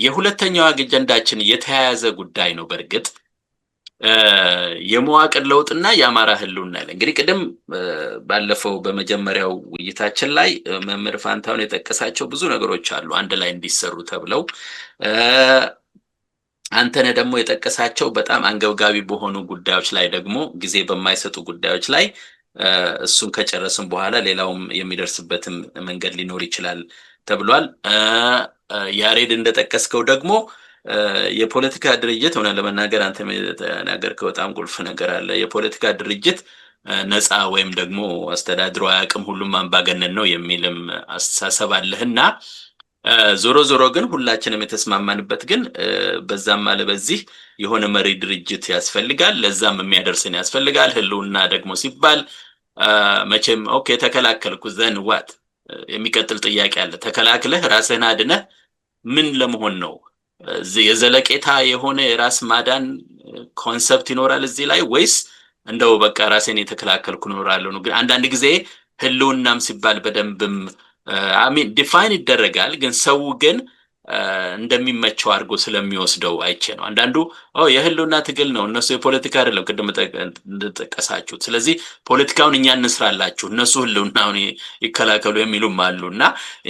የሁለተኛው አጀንዳችን የተያያዘ ጉዳይ ነው። በእርግጥ የመዋቅር ለውጥና የአማራ ህልውና አለ። እንግዲህ ቅድም ባለፈው በመጀመሪያው ውይይታችን ላይ መምህር ፋንታውን የጠቀሳቸው ብዙ ነገሮች አሉ አንድ ላይ እንዲሰሩ ተብለው አንተነ ደግሞ የጠቀሳቸው በጣም አንገብጋቢ በሆኑ ጉዳዮች ላይ ደግሞ ጊዜ በማይሰጡ ጉዳዮች ላይ እሱን ከጨረስን በኋላ ሌላውም የሚደርስበትም መንገድ ሊኖር ይችላል ተብሏል። ያሬድ እንደጠቀስከው ደግሞ የፖለቲካ ድርጅት ሆነ ለመናገር አንተ የተናገርከው በጣም ቁልፍ ነገር አለ። የፖለቲካ ድርጅት ነፃ ወይም ደግሞ አስተዳድሮ አያውቅም፣ ሁሉም አምባገነን ነው የሚልም አስተሳሰብ አለህና ዞሮ ዞሮ ግን ሁላችንም የተስማማንበት ግን በዛም አለ በዚህ የሆነ መሪ ድርጅት ያስፈልጋል፣ ለዛም የሚያደርስን ያስፈልጋል። ህልውና ደግሞ ሲባል መቼም ኦኬ ተከላከልኩ ዘን ዋት የሚቀጥል ጥያቄ አለ። ተከላክለህ ራስህን አድነህ ምን ለመሆን ነው? የዘለቄታ የሆነ የራስ ማዳን ኮንሰፕት ይኖራል እዚህ ላይ ወይስ እንደው በቃ ራስህን የተከላከልኩ እኖራለሁ ነው? ግን አንዳንድ ጊዜ ህልውናም ሲባል በደንብም አሚን ዲፋይን ይደረጋል፣ ግን ሰው ግን እንደሚመቸው አድርጎ ስለሚወስደው አይቼ ነው። አንዳንዱ የህልውና ትግል ነው፣ እነሱ የፖለቲካ አይደለም ቅድም እንደጠቀሳችሁት፣ ስለዚህ ፖለቲካውን እኛ እንስራላችሁ እነሱ ህልውናውን ይከላከሉ የሚሉም አሉና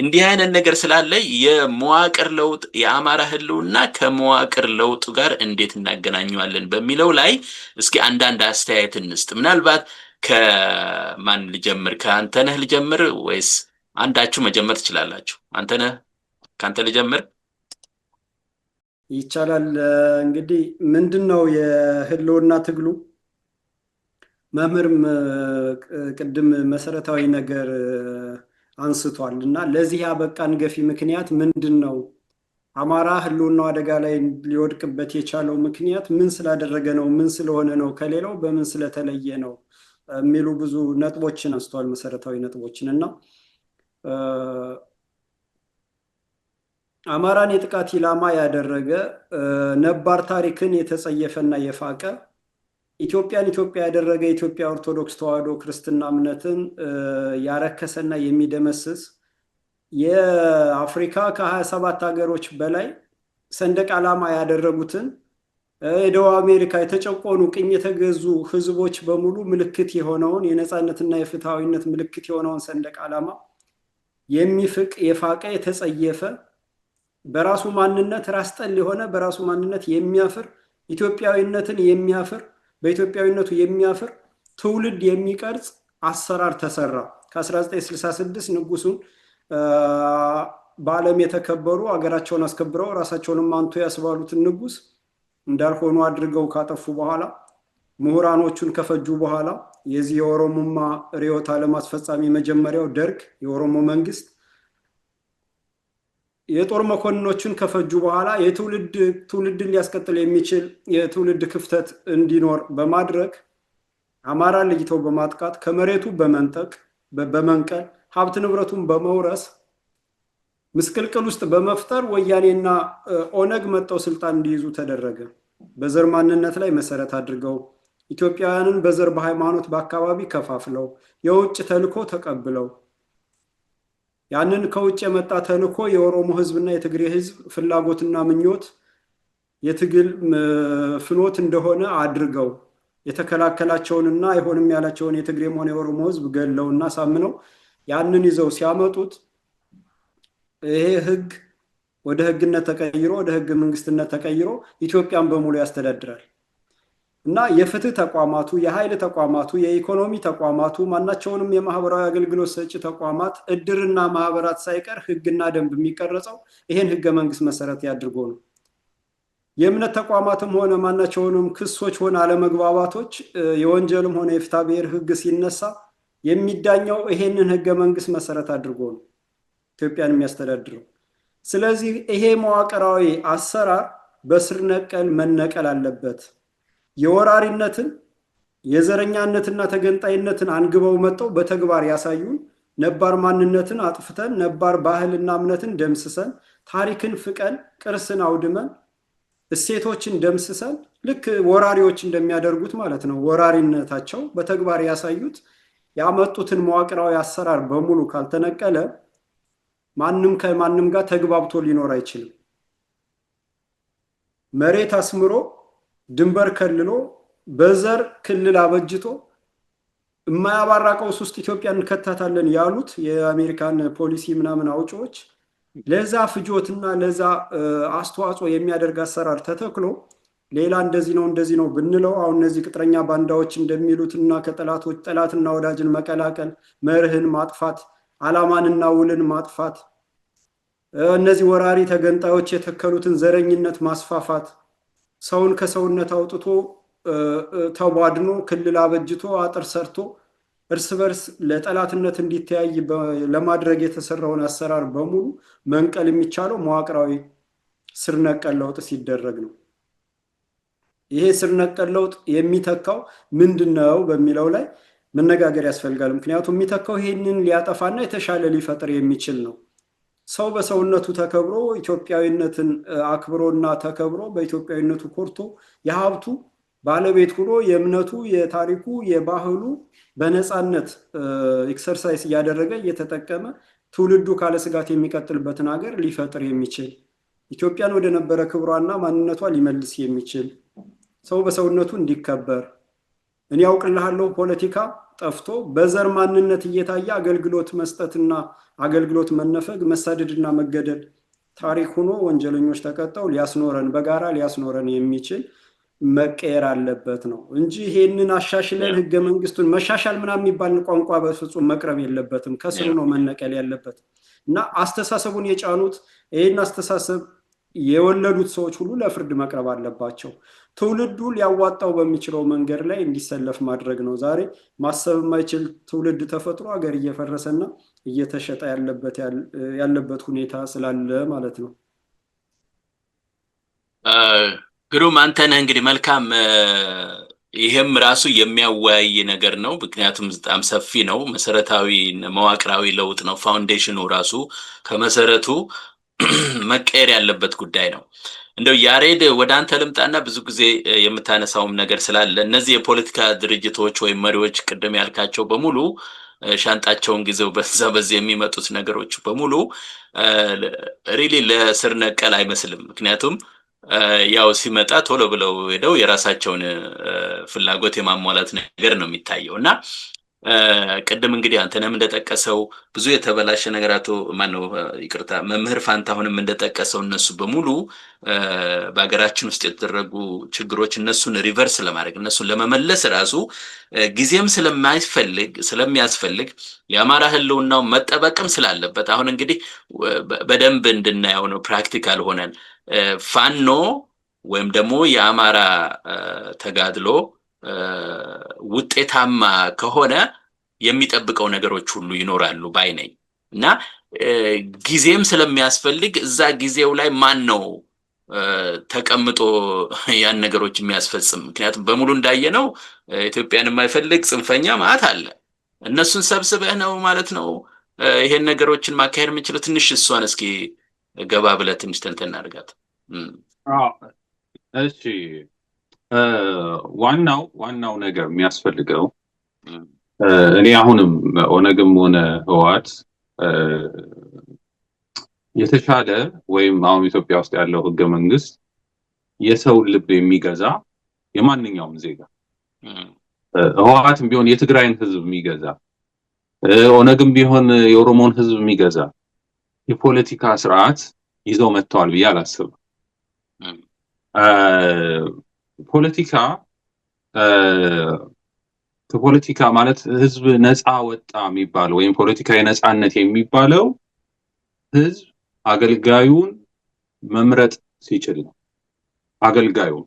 እንዲህ አይነት ነገር ስላለ የመዋቅር ለውጥ የአማራ ህልውና ከመዋቅር ለውጥ ጋር እንዴት እናገናኘዋለን በሚለው ላይ እስኪ አንዳንድ አስተያየት እንስጥ። ምናልባት ከማን ልጀምር? ከአንተነህ ልጀምር ወይስ አንዳችሁ መጀመር ትችላላችሁ? አንተነህ ካንተ ልጀምር ይቻላል። እንግዲህ ምንድነው የህልውና ትግሉ? መምህርም ቅድም መሰረታዊ ነገር አንስቷል እና ለዚህ ያበቃን ገፊ ምክንያት ምንድነው? አማራ ህልውናው አደጋ ላይ ሊወድቅበት የቻለው ምክንያት ምን ስላደረገ ነው? ምን ስለሆነ ነው? ከሌላው በምን ስለተለየ ነው? የሚሉ ብዙ ነጥቦችን አንስቷል፣ መሰረታዊ ነጥቦችን እና አማራን የጥቃት ኢላማ ያደረገ ነባር ታሪክን የተጸየፈና የፋቀ ኢትዮጵያን ኢትዮጵያ ያደረገ የኢትዮጵያ ኦርቶዶክስ ተዋሕዶ ክርስትና እምነትን ያረከሰና የሚደመስስ የአፍሪካ ከ27 ሀገሮች በላይ ሰንደቅ ዓላማ ያደረጉትን የደቡብ አሜሪካ የተጨቆኑ ቅኝ የተገዙ ህዝቦች በሙሉ ምልክት የሆነውን የነፃነትና የፍትሃዊነት ምልክት የሆነውን ሰንደቅ ዓላማ የሚፍቅ የፋቀ የተጸየፈ በራሱ ማንነት ራስ ጠል የሆነ በራሱ ማንነት የሚያፍር ኢትዮጵያዊነትን የሚያፍር በኢትዮጵያዊነቱ የሚያፍር ትውልድ የሚቀርጽ አሰራር ተሰራ። ከ1966 ንጉሱን በዓለም የተከበሩ አገራቸውን አስከብረው ራሳቸውንም አንቱ ያስባሉትን ንጉስ እንዳልሆኑ አድርገው ካጠፉ በኋላ ምሁራኖቹን ከፈጁ በኋላ የዚህ የኦሮሞማ ርዕዮተ ዓለም አስፈጻሚ መጀመሪያው ደርግ የኦሮሞ መንግስት የጦር መኮንኖችን ከፈጁ በኋላ ትውልድን ሊያስቀጥል የሚችል የትውልድ ክፍተት እንዲኖር በማድረግ አማራ ለይተው በማጥቃት ከመሬቱ በመንጠቅ በመንቀል ሀብት ንብረቱን በመውረስ ምስቅልቅል ውስጥ በመፍጠር ወያኔና ኦነግ መጣው ስልጣን እንዲይዙ ተደረገ። በዘር ማንነት ላይ መሰረት አድርገው ኢትዮጵያውያንን በዘር በሃይማኖት በአካባቢ ከፋፍለው የውጭ ተልኮ ተቀብለው ያንን ከውጭ የመጣ ተልኮ የኦሮሞ ህዝብና የትግሬ ህዝብ ፍላጎትና ምኞት የትግል ፍኖት እንደሆነ አድርገው የተከላከላቸውንና አይሆንም ያላቸውን የትግሬም ሆነ የኦሮሞ ህዝብ ገለውና ሳምነው ያንን ይዘው ሲያመጡት ይሄ ህግ ወደ ህግነት ተቀይሮ ወደ ህግ መንግስትነት ተቀይሮ ኢትዮጵያን በሙሉ ያስተዳድራል እና የፍትህ ተቋማቱ የኃይል ተቋማቱ የኢኮኖሚ ተቋማቱ ማናቸውንም የማህበራዊ አገልግሎት ሰጪ ተቋማት እድርና ማህበራት ሳይቀር ህግና ደንብ የሚቀርጸው ይሄን ህገ መንግስት መሰረት ያድርጎ ነው። የእምነት ተቋማትም ሆነ ማናቸውንም ክሶች ሆነ አለመግባባቶች የወንጀልም ሆነ የፍትሐ ብሔር ህግ ሲነሳ የሚዳኘው ይሄንን ህገ መንግስት መሰረት አድርጎ ነው ኢትዮጵያን የሚያስተዳድረው። ስለዚህ ይሄ መዋቅራዊ አሰራር በስር ነቀል መነቀል አለበት። የወራሪነትን የዘረኛነትና ተገንጣይነትን አንግበው መጣው በተግባር ያሳዩን ነባር ማንነትን አጥፍተን ነባር ባህልና እምነትን ደምስሰን ታሪክን ፍቀን ቅርስን አውድመን እሴቶችን ደምስሰን ልክ ወራሪዎች እንደሚያደርጉት ማለት ነው ወራሪነታቸው በተግባር ያሳዩት ያመጡትን መዋቅራዊ አሰራር በሙሉ ካልተነቀለ ማንም ከማንም ጋር ተግባብቶ ሊኖር አይችልም። መሬት አስምሮ ድንበር ከልሎ በዘር ክልል አበጅቶ የማያባራ ቀውስ ውስጥ ኢትዮጵያ እንከታታለን ያሉት የአሜሪካን ፖሊሲ ምናምን አውጪዎች ለዛ ፍጆትና ለዛ አስተዋጽኦ የሚያደርግ አሰራር ተተክሎ ሌላ እንደዚህ ነው ብንለው አሁን እነዚህ ቅጥረኛ ባንዳዎች እንደሚሉትና ከጠላቶች ጠላትና ወዳጅን መቀላቀል፣ መርህን ማጥፋት፣ አላማንና ውልን ማጥፋት፣ እነዚህ ወራሪ ተገንጣዮች የተከሉትን ዘረኝነት ማስፋፋት፣ ሰውን ከሰውነት አውጥቶ ተቧድኖ ክልል አበጅቶ አጥር ሰርቶ እርስ በርስ ለጠላትነት እንዲተያይ ለማድረግ የተሰራውን አሰራር በሙሉ መንቀል የሚቻለው መዋቅራዊ ስር ነቀል ለውጥ ሲደረግ ነው። ይሄ ስር ነቀል ለውጥ የሚተካው ምንድነው በሚለው ላይ መነጋገር ያስፈልጋል። ምክንያቱም የሚተካው ይሄንን ሊያጠፋና የተሻለ ሊፈጥር የሚችል ነው። ሰው በሰውነቱ ተከብሮ ኢትዮጵያዊነትን አክብሮና ተከብሮ በኢትዮጵያዊነቱ ኮርቶ የሀብቱ ባለቤት ሆኖ የእምነቱ፣ የታሪኩ፣ የባህሉ በነፃነት ኤክሰርሳይዝ እያደረገ እየተጠቀመ ትውልዱ ካለ ስጋት የሚቀጥልበትን ሀገር ሊፈጥር የሚችል ኢትዮጵያን ወደ ነበረ ክብሯና ማንነቷ ሊመልስ የሚችል ሰው በሰውነቱ እንዲከበር እኔ ያውቅልሃለሁ ፖለቲካ ጠፍቶ በዘር ማንነት እየታየ አገልግሎት መስጠትና አገልግሎት መነፈግ፣ መሳደድና መገደል ታሪክ ሆኖ ወንጀለኞች ተቀጣው ሊያስኖረን በጋራ ሊያስኖረን የሚችል መቀየር አለበት ነው እንጂ ይሄንን አሻሽለን ህገ መንግስቱን መሻሻል ምናምን የሚባል ቋንቋ በፍጹም መቅረብ የለበትም። ከስሩ ነው መነቀል ያለበት እና አስተሳሰቡን የጫኑት ይሄን አስተሳሰብ የወለዱት ሰዎች ሁሉ ለፍርድ መቅረብ አለባቸው። ትውልዱ ሊያዋጣው በሚችለው መንገድ ላይ እንዲሰለፍ ማድረግ ነው። ዛሬ ማሰብ የማይችል ትውልድ ተፈጥሮ ሀገር እየፈረሰና እየተሸጠ ያለበት ሁኔታ ስላለ ማለት ነው። ግሩም አንተ ነህ እንግዲህ መልካም። ይሄም ራሱ የሚያወያይ ነገር ነው። ምክንያቱም በጣም ሰፊ ነው። መሰረታዊ መዋቅራዊ ለውጥ ነው። ፋውንዴሽኑ ራሱ ከመሰረቱ መቀየር ያለበት ጉዳይ ነው። እንደው ያሬድ ወደ አንተ ልምጣና ብዙ ጊዜ የምታነሳውም ነገር ስላለ እነዚህ የፖለቲካ ድርጅቶች ወይም መሪዎች ቅድም ያልካቸው በሙሉ ሻንጣቸውን ጊዜው በዚህ የሚመጡት ነገሮች በሙሉ ሪሊ ለስር ነቀል አይመስልም። ምክንያቱም ያው ሲመጣ ቶሎ ብለው ሄደው የራሳቸውን ፍላጎት የማሟላት ነገር ነው የሚታየው እና ቅድም እንግዲህ አንተንም እንደጠቀሰው ብዙ የተበላሸ ነገራቶ ማነው ይቅርታ መምህር ፋንታሁንም እንደጠቀሰው እነሱ በሙሉ በአገራችን ውስጥ የተደረጉ ችግሮች እነሱን ሪቨርስ ለማድረግ እነሱን ለመመለስ ራሱ ጊዜም ስለሚያስፈልግ የአማራ ህልውናው መጠበቅም ስላለበት አሁን እንግዲህ በደንብ እንድናየው ነው ፕራክቲካል ሆነን ፋኖ ወይም ደግሞ የአማራ ተጋድሎ ውጤታማ ከሆነ የሚጠብቀው ነገሮች ሁሉ ይኖራሉ ባይ ነኝ እና ጊዜም ስለሚያስፈልግ እዛ ጊዜው ላይ ማን ነው ተቀምጦ ያን ነገሮች የሚያስፈጽም? ምክንያቱም በሙሉ እንዳየነው ኢትዮጵያን የማይፈልግ ጽንፈኛ ማለት አለ። እነሱን ሰብስበህ ነው ማለት ነው ይሄን ነገሮችን ማካሄድ የምንችለው። ትንሽ እሷን እስኪ ገባ ብለህ ትንሽ ተንተን አድርጋት። እሺ ዋናው ነገር የሚያስፈልገው እኔ አሁንም ኦነግም ሆነ ህወሓት የተሻለ ወይም አሁን ኢትዮጵያ ውስጥ ያለው ህገ መንግስት የሰው ልብ የሚገዛ የማንኛውም ዜጋ ህወሓትም ቢሆን የትግራይን ህዝብ የሚገዛ ኦነግም ቢሆን የኦሮሞን ህዝብ የሚገዛ የፖለቲካ ስርዓት ይዘው መጥተዋል ብዬ አላስብም። ፖለቲካ ማለት ህዝብ ነፃ ወጣ የሚባለው ወይም ፖለቲካዊ ነፃነት የሚባለው ህዝብ አገልጋዩን መምረጥ ሲችል ነው። አገልጋዩን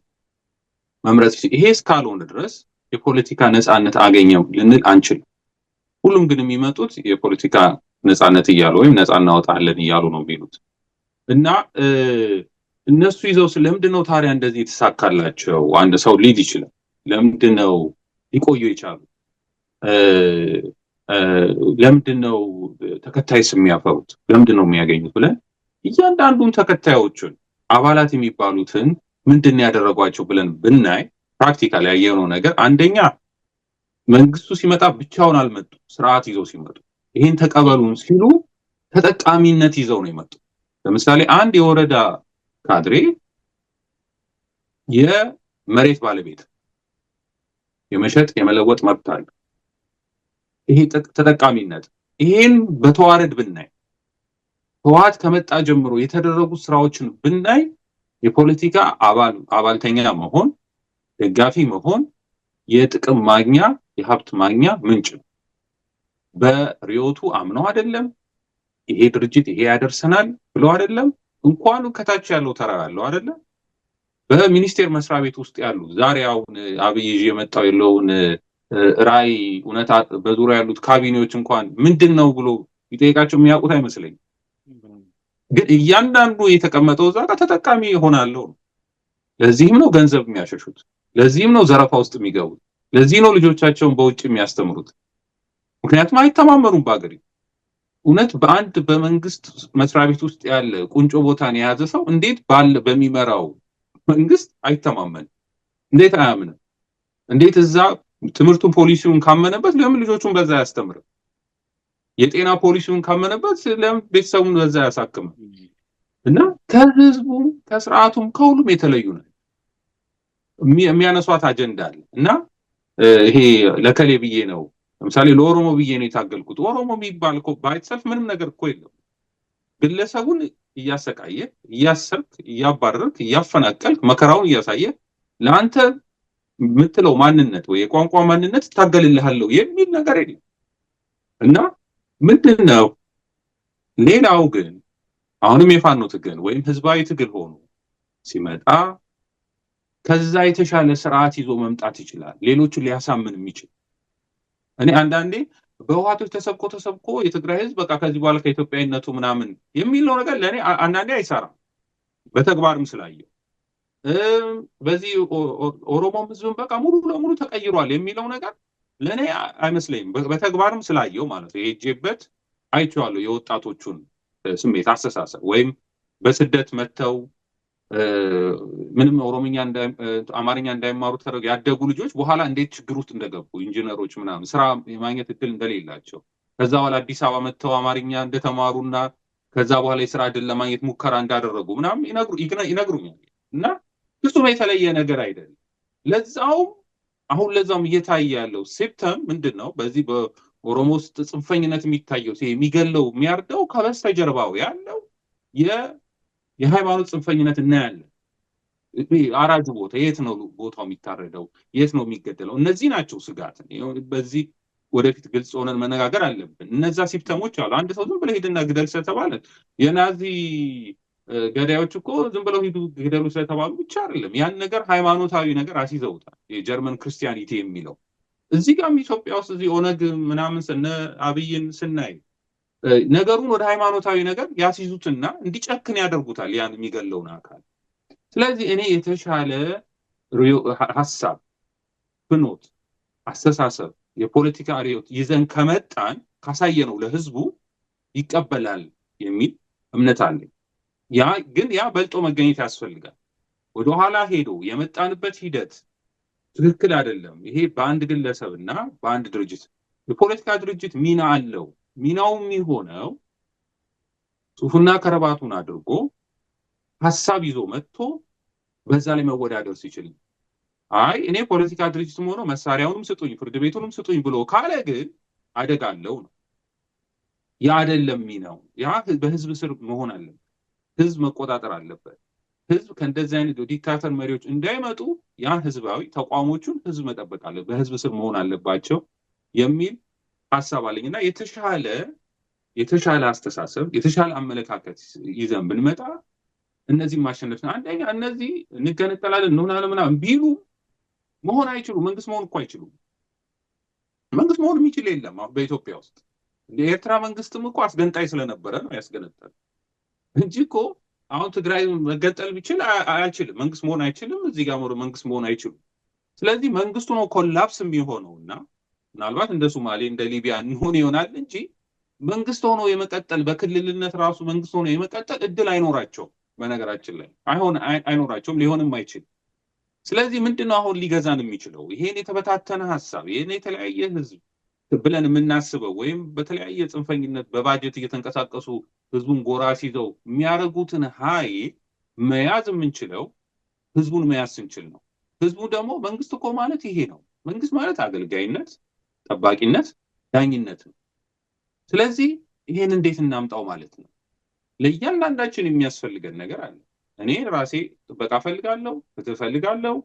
መምረጥ ሲችል ይሄ እስካልሆነ ድረስ የፖለቲካ ነፃነት አገኘው ልንል አንችልም። ሁሉም ግን የሚመጡት የፖለቲካ ነፃነት እያሉ ወይም ነፃ እናወጣለን እያሉ ነው የሚሉት እና እነሱ ይዘው ለምንድነው ታዲያ እንደዚህ የተሳካላቸው? አንድ ሰው ሊድ ይችላል። ለምንድነው ሊቆዩ ይቻሉ? ለምንድነው ተከታይስ የሚያፈሩት? ለምንድነው የሚያገኙት ብለን እያንዳንዱን ተከታዮቹን አባላት የሚባሉትን ምንድነው ያደረጓቸው ብለን ብናይ ፕራክቲካሊ ያየነው ነገር አንደኛ መንግስቱ ሲመጣ ብቻውን አልመጡ፣ ስርዓት ይዘው ሲመጡ ይሄን ተቀበሉን ሲሉ ተጠቃሚነት ይዘው ነው የመጡ። ለምሳሌ አንድ የወረዳ ካድሬ የመሬት ባለቤት የመሸጥ የመለወጥ መብት አለ። ይሄ ተጠቃሚነት ይሄን በተዋረድ ብናይ ህወሓት ከመጣ ጀምሮ የተደረጉ ስራዎችን ብናይ የፖለቲካ አባልተኛ መሆን፣ ደጋፊ መሆን የጥቅም ማግኛ የሀብት ማግኛ ምንጭ ነው። በሪዮቱ አምነው አይደለም ይሄ ድርጅት ይሄ ያደርሰናል ብሎ አይደለም እንኳን ከታች ያለው ተራ ያለው አይደለም በሚኒስቴር መስሪያ ቤት ውስጥ ያሉ ዛሬ አሁን አብይ የመጣው የለውን ራይ እውነታ በዙሪያ ያሉት ካቢኔዎች እንኳን ምንድነው ብሎ ይጠይቃቸው የሚያውቁት አይመስለኝም። ግን እያንዳንዱ የተቀመጠው እዛ ጋር ተጠቃሚ ይሆናለው። ለዚህም ነው ገንዘብ የሚያሸሹት፣ ለዚህም ነው ዘረፋ ውስጥ የሚገቡት፣ ለዚህ ነው ልጆቻቸውን በውጭ የሚያስተምሩት። ምክንያቱም አይተማመኑም በአገሪቱ። እውነት በአንድ በመንግስት መስሪያ ቤት ውስጥ ያለ ቁንጮ ቦታን የያዘ ሰው እንዴት ባለ በሚመራው መንግስት አይተማመንም? እንዴት አያምንም? እንዴት እዛ ትምህርቱን ፖሊሲውን ካመነበት ለምን ልጆቹን በዛ ያስተምራል? የጤና ፖሊሲውን ካመነበት ለምን ቤተሰቡን በዛ ያሳክማል? እና ከህዝቡም ከስርዓቱም ከሁሉም የተለዩ ነው የሚያነሷት አጀንዳ አለ። እና ይሄ ለከሌ ብዬ ነው ለምሳሌ ለኦሮሞ ብዬ ነው የታገልኩት። ኦሮሞ የሚባል እኮ ባይተሰልፍ ምንም ነገር እኮ የለም። ግለሰቡን እያሰቃየ እያሰርክ እያባረርክ እያፈናቀልክ መከራውን እያሳየ ለአንተ የምትለው ማንነት ወይ የቋንቋ ማንነት ታገልልሃለሁ የሚል ነገር የለም። እና ምንድነው ሌላው ግን አሁንም የፋኖ ትግል ወይም ህዝባዊ ትግል ሆኖ ሲመጣ ከዛ የተሻለ ስርዓት ይዞ መምጣት ይችላል፣ ሌሎችን ሊያሳምን የሚችል። እኔ አንዳንዴ በህወሓቶች ተሰብኮ የትግራይ ህዝብ በቃ ከዚህ በኋላ ከኢትዮጵያዊነቱ ምናምን የሚለው ነገር ለኔ አንዳንዴ አይሰራም። በተግባርም ስላየው በዚህ ኦሮሞም ህዝብም በቃ ሙሉ ለሙሉ ተቀይሯል የሚለው ነገር ለኔ አይመስለኝም። በተግባርም ስላየው ማለት ነው የሄጄበት አይቼዋለሁ። የወጣቶቹን ስሜት አስተሳሰብ ወይም በስደት መተው ምንም አማርኛ እንዳይማሩ ተደረገ ያደጉ ልጆች በኋላ እንዴት ችግር ውስጥ እንደገቡ ኢንጂነሮች ምናምን ስራ የማግኘት እድል እንደሌላቸው ከዛ በኋላ አዲስ አበባ መተው አማርኛ እንደተማሩና ከዛ በኋላ የስራ እድል ለማግኘት ሙከራ እንዳደረጉ ምናምን ይነግሩኛል። እና ፍጹም የተለየ ነገር አይደለም። ለዛውም እየታየ ያለው ሲምፕተም ምንድነው? በዚህ በኦሮሞ ውስጥ ጽንፈኝነት የሚታየው የሚገለው የሚያርደው ከበስተጀርባው ያለው የሃይማኖት ጽንፈኝነት እናያለን። አራጁ ቦታ የት ነው? ቦታው የሚታረደው የት ነው የሚገደለው? እነዚህ ናቸው ስጋት። በዚህ ወደፊት ግልጽ ሆነን መነጋገር አለብን። እነዛ ሲምፕተሞች አሉ። አንድ ሰው ዝም ብለህ ሂድና ግደል ስለተባለ የናዚ ገዳዮች እኮ ዝም ብለው ሂዱ ግደሉ ስለተባሉ ብቻ አይደለም። ያን ነገር ሃይማኖታዊ ነገር አስይዘውታል። የጀርመን ክርስቲያኒቲ የሚለው እዚህ ጋርም ኢትዮጵያ ውስጥ እዚህ ኦነግ ምናምን አብይን ስናይ ነገሩን ወደ ሃይማኖታዊ ነገር ያስይዙትና እንዲጨክን ያደርጉታል ያን የሚገለውን አካል። ስለዚህ እኔ የተሻለ ሐሳብ፣ ፍኖት፣ አስተሳሰብ፣ የፖለቲካ ርዕዮት ይዘን ከመጣን ካሳየነው ለህዝቡ ይቀበላል የሚል እምነት አለኝ። ያ በልጦ መገኘት ያስፈልጋል። ወደኋላ ሄዶ የመጣንበት ሂደት ትክክል አይደለም። ይሄ በአንድ ግለሰብና በአንድ ድርጅት የፖለቲካ ድርጅት ሚና አለው። ሚናው የሚሆነው ሱፍና ከረባቱን አድርጎ ሐሳብ ይዞ መጥቶ በዛ ላይ መወዳደር ሲችል፣ እኔ ፖለቲካ ድርጅትም ሆኖ መሳሪያውንም ስጡኝ ፍርድ ቤቱንም ስጡኝ ብሎ ካለ ግን አደጋ አለው ነው። ያ አይደለም ሚናው። ያ በህዝብ ስር መሆን አለበት። ህዝብ መቆጣጠር አለበት። ህዝብ ከእንደዚህ አይነት ዲክታተር መሪዎች እንዳይመጡ ያን ህዝባዊ ተቋሞቹን ህዝብ መጠበቅ አለበት፣ በህዝብ ስር መሆን አለባቸው የሚል ሐሳብ አለኝ። እና የተሻለ አስተሳሰብ የተሻለ አመለካከት ይዘን ብንመጣ እነዚህ ማሸነፍ ነው። አንደኛ እነዚህ እንገነጠላለን እንሆናለን ምናምን ቢሉ መሆን አይችሉም። መንግስት መሆን እኮ አይችሉም። መንግስት መሆን የሚችል የለም በኢትዮጵያ ውስጥ። የኤርትራ መንግስትም እኮ አስገንጣይ ስለነበረ ነው ያስገነጠለ እንጂ እኮ አሁን ትግራይ መገንጠል ቢችል አይችልም። መንግስት መሆን አይችልም። እዚህ ጋር መንግስት መሆን አይችሉም። ስለዚህ መንግስቱ ነው ኮላፕስ የሚሆነውና ምናልባት እንደ ሶማሌ እንደ ሊቢያ እንሆን ይሆናል እንጂ መንግስት ሆኖ የመቀጠል በክልልነት ራሱ መንግስት ሆኖ የመቀጠል እድል አይኖራቸውም። በነገራችን ላይ አይኖራቸውም፣ ሊሆንም አይችልም። ስለዚህ ምንድነው አሁን ሊገዛን የሚችለው? ይሄን የተበታተነ ሐሳብ ይሄን የተለያየ ህዝብ ብለን የምናስበው ወይም በተለያየ ጽንፈኝነት በባጀት እየተንቀሳቀሱ ህዝቡን ጎራ ሲይዘው የሚያደርጉትን ኃይል መያዝ የምንችለው ህዝቡን መያዝ ስንችል ነው። ህዝቡ ደግሞ መንግስት እኮ ማለት ይሄ ነው። መንግስት ማለት አገልጋይነት፣ ጠባቂነት፣ ዳኝነት ነው። ስለዚህ ይሄን እንዴት እናምጣው ማለት ነው። ለእያንዳንዳችን የሚያስፈልገን ነገር አለ። እኔ ራሴ ጥበቃ ፈልጋለሁ፣ ፍትህ ፈልጋለሁ፣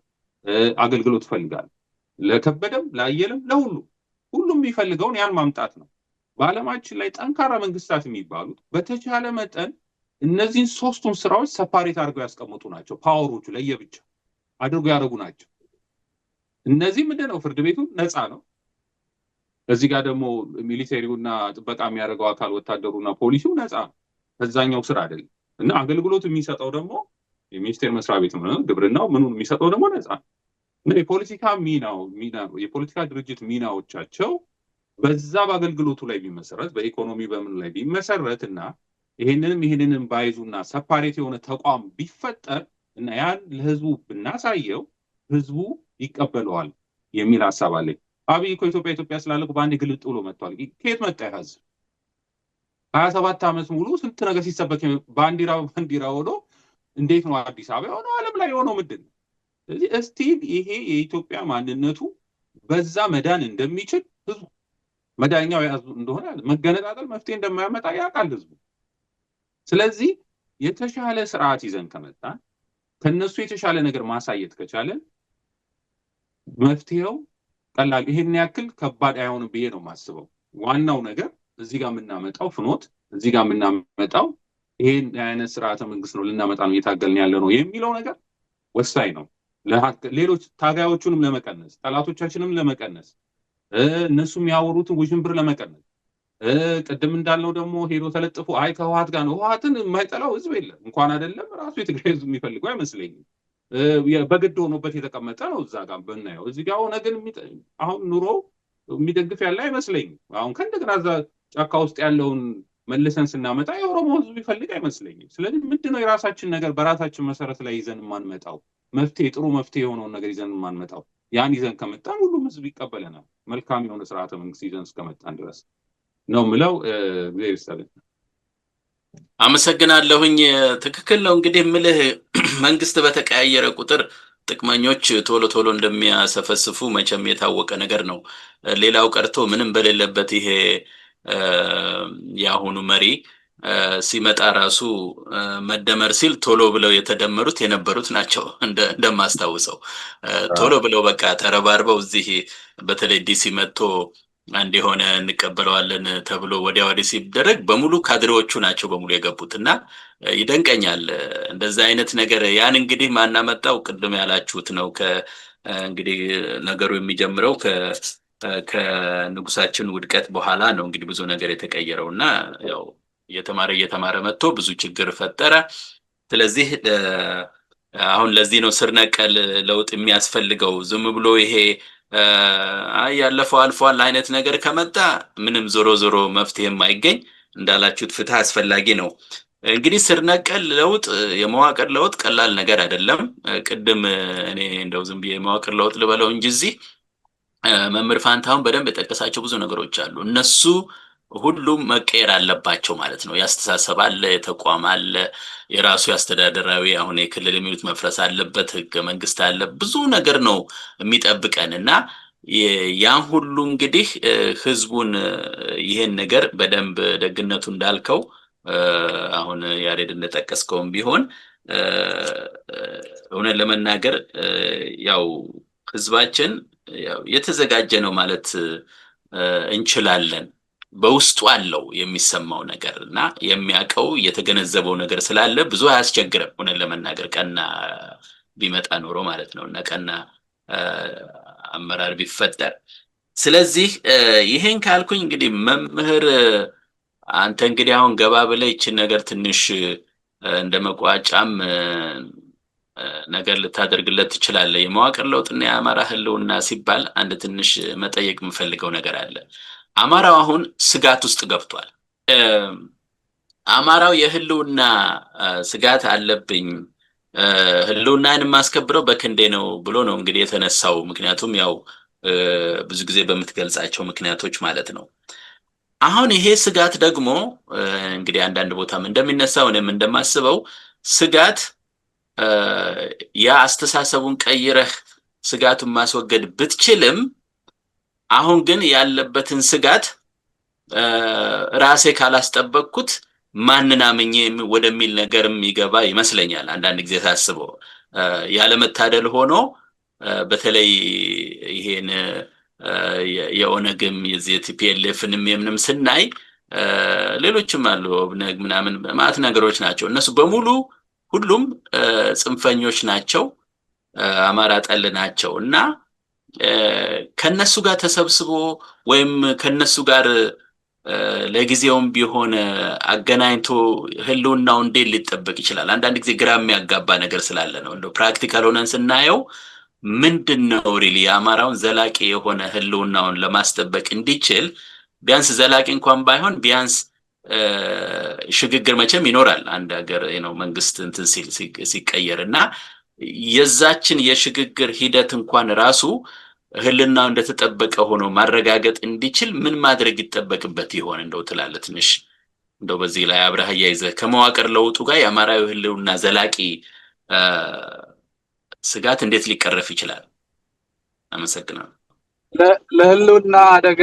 አገልግሎት ፈልጋለሁ። ለከበደም ለአየለም ሁሉም የሚፈልገውን ያን ማምጣት ነው። በዓለማችን ላይ ጠንካራ መንግስታት የሚባሉት በተቻለ መጠን እነዚህን ሶስቱን ስራዎች ሰፓሬት አድርገው ያስቀምጡ ናቸው። ፓወሮቹ ለየብቻ አድርገው ያደርጉ ናቸው። እነዚህ ምንድነው? ፍርድ ቤቱ ነፃ ነው። እዚህ ጋር ደግሞ ሚሊቴሪውና ጥበቃ የሚያደርገው አካል ወታደሩና ፖሊሲው ነፃ ነው። ከዛኛው ስራ አይደለም። እና አገልግሎት የሚሰጠው ደግሞ የሚኒስቴር መስሪያ ቤት ነው። ግብርናው ምኑን የሚሰጠው ደግሞ ነፃ ነው። የፖለቲካ የፖለቲካ ድርጅት ሚናዎቻቸው በዛ በአገልግሎቱ ላይ ቢመሰረት፣ በኢኮኖሚ በምን ላይ ቢመሰረት እና ይሄንንም ባይዙና ሰፓሬት የሆነ ተቋም ቢፈጠር እና ያን ለህዝቡ ብናሳየው ህዝቡ ይቀበለዋል የሚል ሀሳብ አለኝ። አብይ እኮ ኢትዮጵያ ስላለ በአንድ ግልጥ ብሎ መጥቷል። ከየት መጣ ህዝብ? 27 ዓመት ሙሉ ስንት ነገር ሲሰበክ ባንዲራ ሆኖ እንዴት ነው አዲስ አበባ የሆነው? ዓለም ላይ የሆነው ምንድን ነው? ስለዚህ እስቲል ይሄ የኢትዮጵያ ማንነቱ በዛ መዳን እንደሚችል ህዝቡ መዳኛው ያዙ እንደሆነ መገነጣጠል መፍትሄ እንደማያመጣ ያውቃል ህዝቡ። ስለዚህ የተሻለ ስርዓት ይዘን ከመጣን ከነሱ የተሻለ ነገር ማሳየት ከቻለን መፍትሄው ቀላል ይሄን ያክል ከባድ አይሆንም ብዬ ነው የማስበው። ዋናው ነገር እዚህ ጋር የምናመጣው ፍኖት እዚህ ጋር የምናመጣው ይሄን አይነት ስርዓተ መንግስት ነው ልናመጣ ነው እየታገልን ያለ ነው የሚለው ነገር ወሳኝ ነው። ሌሎች ታጋዮቹንም ለመቀነስ ጠላቶቻችንም ለመቀነስ እነሱ የሚያወሩትን ውዥንብር ለመቀነስ ቅድም እንዳልነው ደግሞ ሄዶ ተለጥፎ አይ ከህወሓት ጋር ነው። ህወሓትን የማይጠላው ህዝብ የለም። እንኳን አይደለም ራሱ የትግራይ ህዝብ የሚፈልገው አይመስለኝም። በግድ ሆኖበት የተቀመጠ ነው። እዛ ጋር ብናየው እዚህ ጋር ሆነ ግን አሁን ኑሮ የሚደግፍ ያለ አይመስለኝም። አሁን ከእንደገና እዛ ጫካ ውስጥ ያለውን መልሰን ስናመጣ የኦሮሞ ህዝብ ይፈልግ አይመስለኝም። ስለዚህ ምንድነው የራሳችን ነገር በራሳችን መሰረት ላይ ይዘን የማንመጣው መፍትሄ ጥሩ መፍትሄ የሆነውን ነገር ይዘን የማንመጣው? ያን ይዘን ከመጣን ሁሉም ህዝብ ይቀበለናል። መልካም የሆነ ስርዓተ መንግስት ይዘን እስከመጣን ድረስ ነው ምለው። እግዚአብሔር ይስጥልኝ። አመሰግናለሁኝ። ትክክል ነው። እንግዲህ ምልህ መንግስት በተቀያየረ ቁጥር ጥቅመኞች ቶሎ ቶሎ እንደሚያሰፈስፉ መቼም የታወቀ ነገር ነው። ሌላው ቀርቶ ምንም በሌለበት ይሄ የአሁኑ መሪ ሲመጣ ራሱ መደመር ሲል ቶሎ ብለው የተደመሩት የነበሩት ናቸው። እንደማስታውሰው ቶሎ ብለው በቃ ተረባርበው እዚህ በተለይ ዲሲ መጥቶ አንድ የሆነ እንቀበለዋለን ተብሎ ወዲያ ወዲህ ሲደረግ በሙሉ ካድሬዎቹ ናቸው በሙሉ የገቡት እና ይደንቀኛል እንደዛ አይነት ነገር። ያን እንግዲህ ማናመጣው ቅድም ያላችሁት ነው። እንግዲህ ነገሩ የሚጀምረው ከንጉሳችን ውድቀት በኋላ ነው እንግዲህ ብዙ ነገር የተቀየረው እና ያው እየተማረ መጥቶ ብዙ ችግር ፈጠረ። ስለዚህ አሁን ለዚህ ነው ስር ነቀል ለውጥ የሚያስፈልገው። ዝም ብሎ ይሄ ያለፈው አልፏል አይነት ነገር ከመጣ ምንም ዞሮ መፍትሄ የማይገኝ እንዳላችሁት ፍትህ አስፈላጊ ነው። እንግዲህ ስር ነቀል ለውጥ የመዋቅር ለውጥ ቀላል ነገር አይደለም። ቅድም እኔ እንደው ዝም ብዬ የመዋቅር ለውጥ ልበለው እንጂ እዚህ መምህር ፋንታሁን በደንብ የጠቀሳቸው ብዙ ነገሮች አሉ። እነሱ ሁሉም መቀየር አለባቸው ማለት ነው። ያስተሳሰብ አለ፣ የተቋም አለ፣ የራሱ ያስተዳደራዊ አሁን የክልል የሚሉት መፍረስ አለበት፣ ህገ መንግስት አለ፣ ብዙ ነገር ነው የሚጠብቀን እና ያን ሁሉ እንግዲህ ህዝቡን ይሄን ነገር በደንብ ደግነቱ እንዳልከው አሁን ያሬድ እንደጠቀስከውም ቢሆን እውነት ለመናገር ያው ህዝባችን ያው የተዘጋጀ ነው ማለት እንችላለን። በውስጡ አለው የሚሰማው ነገር እና የሚያውቀው የተገነዘበው ነገር ስላለ ብዙ አያስቸግርም። እውነት ለመናገር ቀና ቢመጣ ኖሮ ማለት ነው እና ቀና አመራር ቢፈጠር። ስለዚህ ይሄን ካልኩኝ እንግዲህ መምህር አንተ እንግዲህ አሁን ገባ ብለህ ይችን ነገር ትንሽ እንደመቋጫም ነገር ልታደርግለት ትችላለህ። የመዋቅር ለውጥና የአማራ ህልውና ሲባል አንድ ትንሽ መጠየቅ የምፈልገው ነገር አለ። አማራው አሁን ስጋት ውስጥ ገብቷል። አማራው የህልውና ስጋት አለብኝ፣ ህልውናን የማስከብረው በክንዴ ነው ብሎ ነው እንግዲህ የተነሳው። ምክንያቱም ያው ብዙ ጊዜ በምትገልጻቸው ምክንያቶች ማለት ነው። አሁን ይሄ ስጋት ደግሞ እንግዲህ አንዳንድ ቦታም እንደሚነሳው እኔም እንደማስበው ስጋት ያ አስተሳሰቡን ቀይረህ ስጋቱን ማስወገድ ብትችልም አሁን ግን ያለበትን ስጋት ራሴ ካላስጠበቅኩት ማንን አምኜ ወደሚል ነገርም ይገባ ይመስለኛል። አንዳንድ ጊዜ ታስበው ያለመታደል ሆኖ በተለይ ይሄን የኦነግም የዚህ ቲፒኤልኤፍንም የምንም ስናይ ሌሎችም አሉ ኦብነግ ምናምን ማለት ነገሮች ናቸው። እነሱ በሙሉ ሁሉም ጽንፈኞች ናቸው፣ አማራ ጠል ናቸው እና ከነሱ ጋር ተሰብስቦ ወይም ከነሱ ጋር ለጊዜውም ቢሆን አገናኝቶ ህልውናው እንዴት ሊጠበቅ ይችላል? አንዳንድ ጊዜ ግራ የሚያጋባ ነገር ስላለ ነው። እንደው ፕራክቲካል ሆነን ስናየው ምንድነው ሪሊ የአማራውን ዘላቂ የሆነ ህልውናውን ለማስጠበቅ እንዲችል ቢያንስ ዘላቂ እንኳን ባይሆን ቢያንስ ሽግግር መቼም ይኖራል አንድ ሀገር ነው መንግስት እንትን ሲቀየር እና የዛችን የሽግግር ሂደት እንኳን ራሱ ህልውናው እንደተጠበቀ ሆኖ ማረጋገጥ እንዲችል ምን ማድረግ ይጠበቅበት ይሆን እንደው ትላለህ? ትንሽ እንደው በዚህ ላይ አብረህ አያይዘህ ከመዋቅር ለውጡ ጋር የአማራዊ ህልውና ዘላቂ ስጋት እንዴት ሊቀረፍ ይችላል? አመሰግናለሁ። ለህልውና አደጋ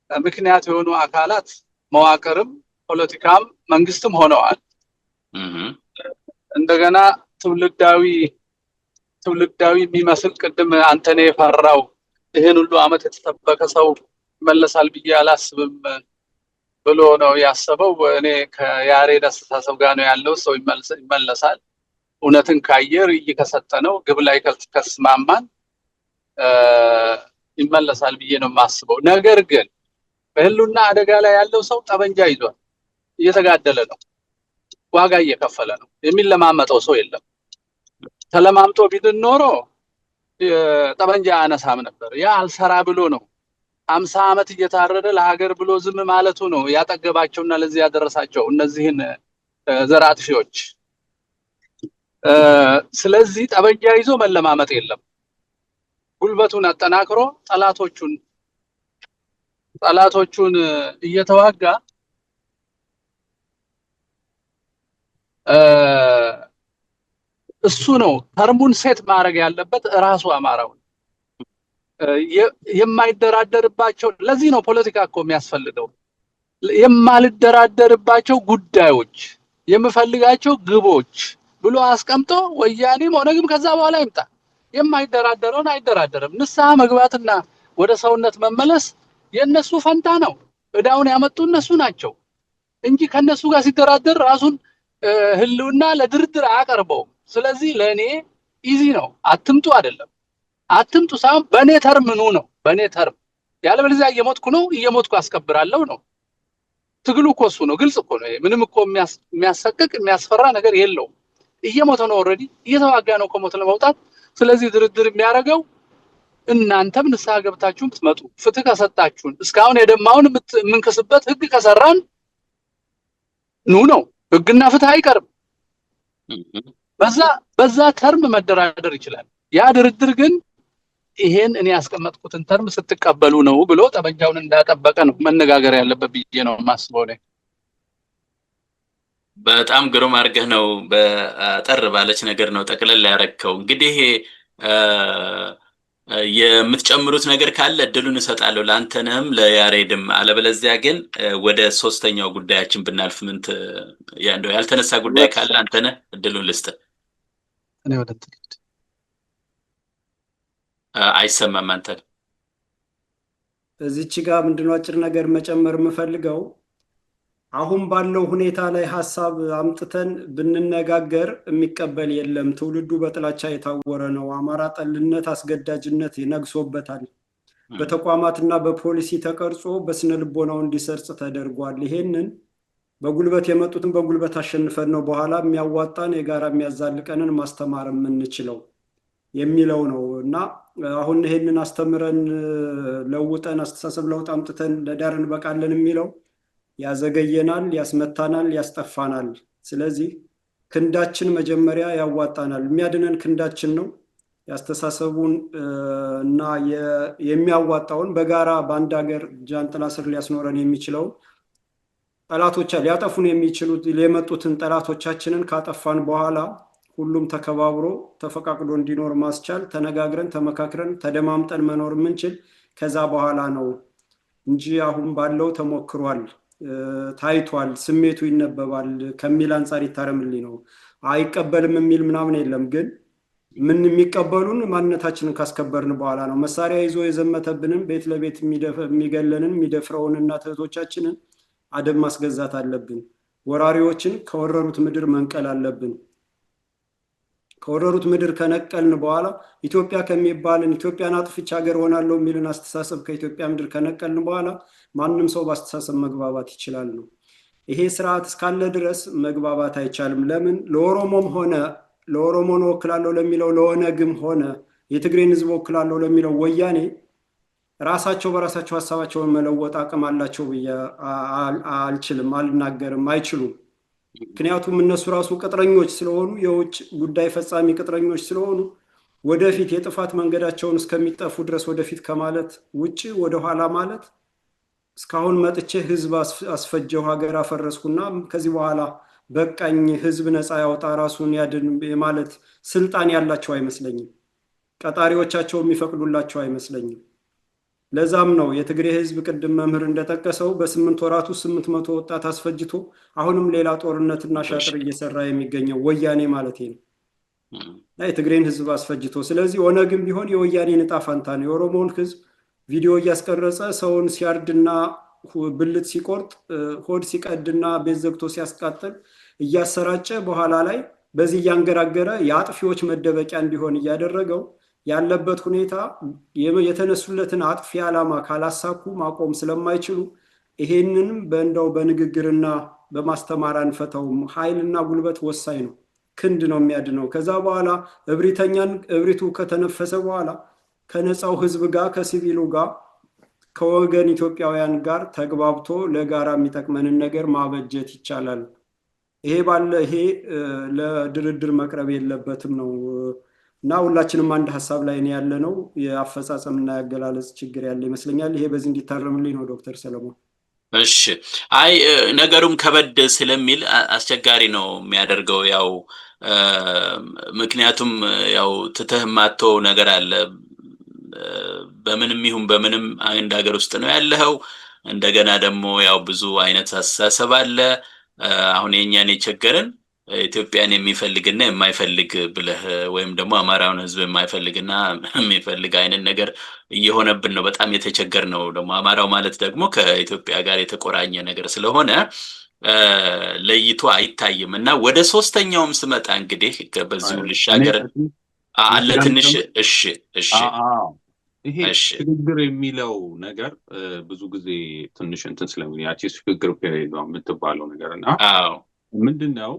ምክንያት የሆኑ አካላት መዋቅርም ፖለቲካም መንግስትም ሆነዋል። እንደገና ትውልዳዊ የሚመስል ቅድም አንተኔ የፈራው ይህን ሁሉ አመት የተጠበቀ ሰው ይመለሳል ብዬ አላስብም ብሎ ነው ያሰበው። እኔ ከያሬድ አስተሳሰብ ጋር ነው ያለው። ሰው ይመለሳል እውነትን ካየር እየከሰጠ ነው ግብ ላይ ከስማማን ይመለሳል ብዬ ነው የማስበው። ነገር ግን በህልውና አደጋ ላይ ያለው ሰው ጠበንጃ ይዟል፣ እየተጋደለ ነው፣ ዋጋ እየከፈለ ነው። የሚለማመጠው ሰው የለም። ተለማምጦ ቢድን ኖሮ ጠበንጃ አነሳም ነበር። ያ አልሰራ ብሎ ነው 50 ዓመት እየታረደ ለሀገር ብሎ ዝም ማለቱ ነው ያጠገባቸውና ለዚህ ያደረሳቸው እነዚህን ዘራጥፊዎች። ስለዚህ ጠበንጃ ይዞ መለማመጥ የለም። ጉልበቱን አጠናክሮ ጠላቶቹን እየተዋጋ እሱ ነው ተርሙን ሴት ማድረግ ያለበት ራሱ አማራው የማይደራደርባቸው። ለዚህ ነው ፖለቲካ እኮ የሚያስፈልገው። የማልደራደርባቸው ጉዳዮች የምፈልጋቸው ግቦች ብሎ አስቀምጦ ወያኔም ኦነግም ከዛ በኋላ ይምጣ። የማይደራደረውን አይደራደርም። ንስሐ መግባትና ወደ ሰውነት መመለስ የነሱ ፈንታ ነው። እዳውን ያመጡ እነሱ ናቸው እንጂ ከነሱ ጋር ሲደራደር ራሱን ህልውና ለድርድር አያቀርበውም። ስለዚህ ለኔ ኢዚ ነው። አትምጡ አይደለም፣ አትምጡ ሳይሆን በኔ ተርም ነው። በኔ ተርም ያለበለዚያ እየሞትኩ አስከብራለሁ ነው። ትግሉ እኮ እሱ ነው። ግልጽ እኮ ነው። ምንም እኮ የሚያሰቅቅ የሚያስፈራ ነገር የለውም። እየሞተ ነው። ኦልሬዲ እየተዋጋ ነው ከሞት ለመውጣት። ስለዚህ ድርድር የሚያደርገው እናንተም ንስሐ ገብታችሁ ብትመጡ፣ ፍትህ ከሰጣችሁን፣ እስካሁን የደማውን የምንክስበት ህግ ከሰራን ነው። ህግና ፍትህ አይቀርም። በዛ ተርም መደራደር ይችላል። ያ ድርድር ግን ይሄን እኔ ያስቀመጥኩትን ተርም ስትቀበሉ ነው ብሎ ጠበንጃውን እንዳጠበቀ ነው መነጋገር ያለበት ብዬ ነው የማስበው። በጣም ግሩም አድርገህ ነው በጠር ባለች ነገር ነው ጠቅለል ያረከው። እንግዲህ የምትጨምሩት ነገር ካለ እድሉን እሰጣለሁ ለአንተንም ለያሬድም። አለበለዚያ ግን ወደ ሶስተኛው ጉዳያችን ብናልፍ ምንት እንደው ያልተነሳ ጉዳይ ካለ አንተነህ እድሉን ልስጥህ። እኔ ወደ ትክክል አይሰማም አንተ። እዚች ጋር ምንድነው አጭር ነገር መጨመር የምፈልገው፣ አሁን ባለው ሁኔታ ላይ ሐሳብ አምጥተን ብንነጋገር የሚቀበል የለም። ትውልዱ በጥላቻ የታወረ ነው። አማራ ጠልነት፣ አስገዳጅነት ይነግሶበታል። በተቋማትና በፖሊሲ ተቀርጾ በስነ ልቦናው እንዲሰርጽ ተደርጓል። ይሄንን በጉልበት የመጡትን በጉልበት አሸንፈን ነው በኋላ የሚያዋጣን የጋራ የሚያዛልቀንን ማስተማር የምንችለው የሚለው ነው እና አሁን ይሄንን አስተምረን ለውጠን አስተሳሰብ ለውጥ አምጥተን ለዳር እንበቃለን የሚለው ያዘገየናል፣ ያስመታናል፣ ያስጠፋናል። ስለዚህ ክንዳችን መጀመሪያ ያዋጣናል። የሚያድነን ክንዳችን ነው። ያስተሳሰቡን እና የሚያዋጣውን በጋራ በአንድ ሀገር ጃንጥላ ስር ሊያስኖረን የሚችለውን ጠላቶቻ ሊያጠፉን የሚችሉት የመጡትን ጠላቶቻችንን ካጠፋን በኋላ ሁሉም ተከባብሮ ተፈቃቅዶ እንዲኖር ማስቻል ተነጋግረን ተመካክረን ተደማምጠን መኖር የምንችል ከዛ በኋላ ነው እንጂ አሁን ባለው ተሞክሯል፣ ታይቷል፣ ስሜቱ ይነበባል ከሚል አንፃር ይታረምልኝ ነው። አይቀበልም የሚል ምናምን የለም። ግን ምን የሚቀበሉን ማንነታችንን ካስከበርን በኋላ ነው። መሳሪያ ይዞ የዘመተብንን ቤት ለቤት የሚገለንን የሚደፍረውን እናት እህቶቻችንን አደብ ማስገዛት አለብን። ወራሪዎችን ከወረሩት ምድር መንቀል አለብን። ከወረሩት ምድር ከነቀልን በኋላ ኢትዮጵያ ከሚባልን ኢትዮጵያን አጥፍቼ ሀገር ሆናለሁ የሚልን አስተሳሰብ ከኢትዮጵያ ምድር ከነቀልን በኋላ ማንም ሰው በአስተሳሰብ መግባባት ይችላል ነው። ይሄ ስርዓት እስካለ ድረስ መግባባት አይቻልም። ለምን? ለኦሮሞም ሆነ ለኦሮሞን ወክላለሁ ለሚለው ለኦነግም ሆነ የትግሬን ህዝብ ወክላለሁ ለሚለው ወያኔ ራሳቸው በራሳቸው ሀሳባቸውን መለወጥ አቅም አላቸው ብዬ አልችልም፣ አልናገርም፣ አይችሉም። ምክንያቱም እነሱ ራሱ ቅጥረኞች ስለሆኑ የውጭ ጉዳይ ፈጻሚ ቅጥረኞች ስለሆኑ ወደፊት የጥፋት መንገዳቸውን እስከሚጠፉ ድረስ ወደፊት ከማለት ውጭ ወደኋላ ማለት እስካሁን መጥቼ ህዝብ አስፈጀው ሀገር አፈረስኩና ከዚህ በኋላ በቃኝ ህዝብ ነፃ ያውጣ ራሱን ያድን ማለት ስልጣን ያላቸው አይመስለኝም። ቀጣሪዎቻቸው የሚፈቅዱላቸው አይመስለኝም። ለዛም ነው የትግሬ ህዝብ ቅድም መምህር እንደጠቀሰው በ8 ወራቱ 800 ወጣት አስፈጅቶ አሁንም ሌላ ጦርነትና ሻጥር እየሰራ የሚገኘው ወያኔ ማለት ነው። የትግሬን ህዝብ አስፈጅቶ ስለዚህ ኦነግም ቢሆን የወያኔን ዕጣ ፈንታ ነው። የኦሮሞን ህዝብ ቪዲዮ እያስቀረጸ ሰውን ሲያርድና ብልት ሲቆርጥ ሆድ ሲቀድና ቤት ዘግቶ ሲያስቃጥል እያሰራጨ በኋላ ላይ በዚህ እያንገራገረ የአጥፊዎች መደበቂያ እንዲሆን እያደረገው ያለበት ሁኔታ የተነሱለትን አጥፊ ዓላማ ካላሳኩ ማቆም ስለማይችሉ ይሄንንም በእንደው በንግግርና በማስተማር አንፈተውም። ኃይልና ጉልበት ወሳኝ ነው። ክንድ ነው የሚያድነው። ከዛ በኋላ እብሪቱ ከተነፈሰ በኋላ ከነፃው ህዝብ ጋር ከሲቪሉ ጋር ከወገን ኢትዮጵያውያን ጋር ተግባብቶ ለጋራ የሚጠቅመንን ነገር ማበጀት ይቻላል። ይሄ ለድርድር መቅረብ የለበትም ነው እና ሁላችንም አንድ ሀሳብ ላይ ነው ያለነው። የአፈጻጸምና ያገላለጽ ችግር ያለ ይመስለኛል። ይሄ በዚህ እንዲታረምልኝ ነው ዶክተር ሰለሞን። እሺ፣ አይ ነገሩም ከበድ ስለሚል አስቸጋሪ ነው የሚያደርገው። ያው ምክንያቱም ያው ትተህ ማተው ነገር አለ። በምንም ይሁን በምንም አንድ ሀገር ውስጥ ነው ያለኸው። እንደገና ደግሞ ያው ብዙ አይነት አስተሳሰብ አለ። አሁን የኛን የቸገረን ኢትዮጵያን የሚፈልግና የማይፈልግ ብለህ ወይም ደግሞ አማራውን ህዝብ የማይፈልግና የሚፈልግ አይነት ነገር እየሆነብን ነው። በጣም የተቸገር ነው። ደግሞ አማራው ማለት ደግሞ ከኢትዮጵያ ጋር የተቆራኘ ነገር ስለሆነ ለይቶ አይታይም። እና ወደ ሶስተኛውም ስመጣ እንግዲህ በዚሁ ልሻገር አለ ትንሽ። እሺ ይሄ ሽግግር የሚለው ነገር ብዙ ጊዜ ትንሽ እንትን ስለሚል ያቺ ሽግግር ፔሪድ ነው የምትባለው ነገር እና ምንድነው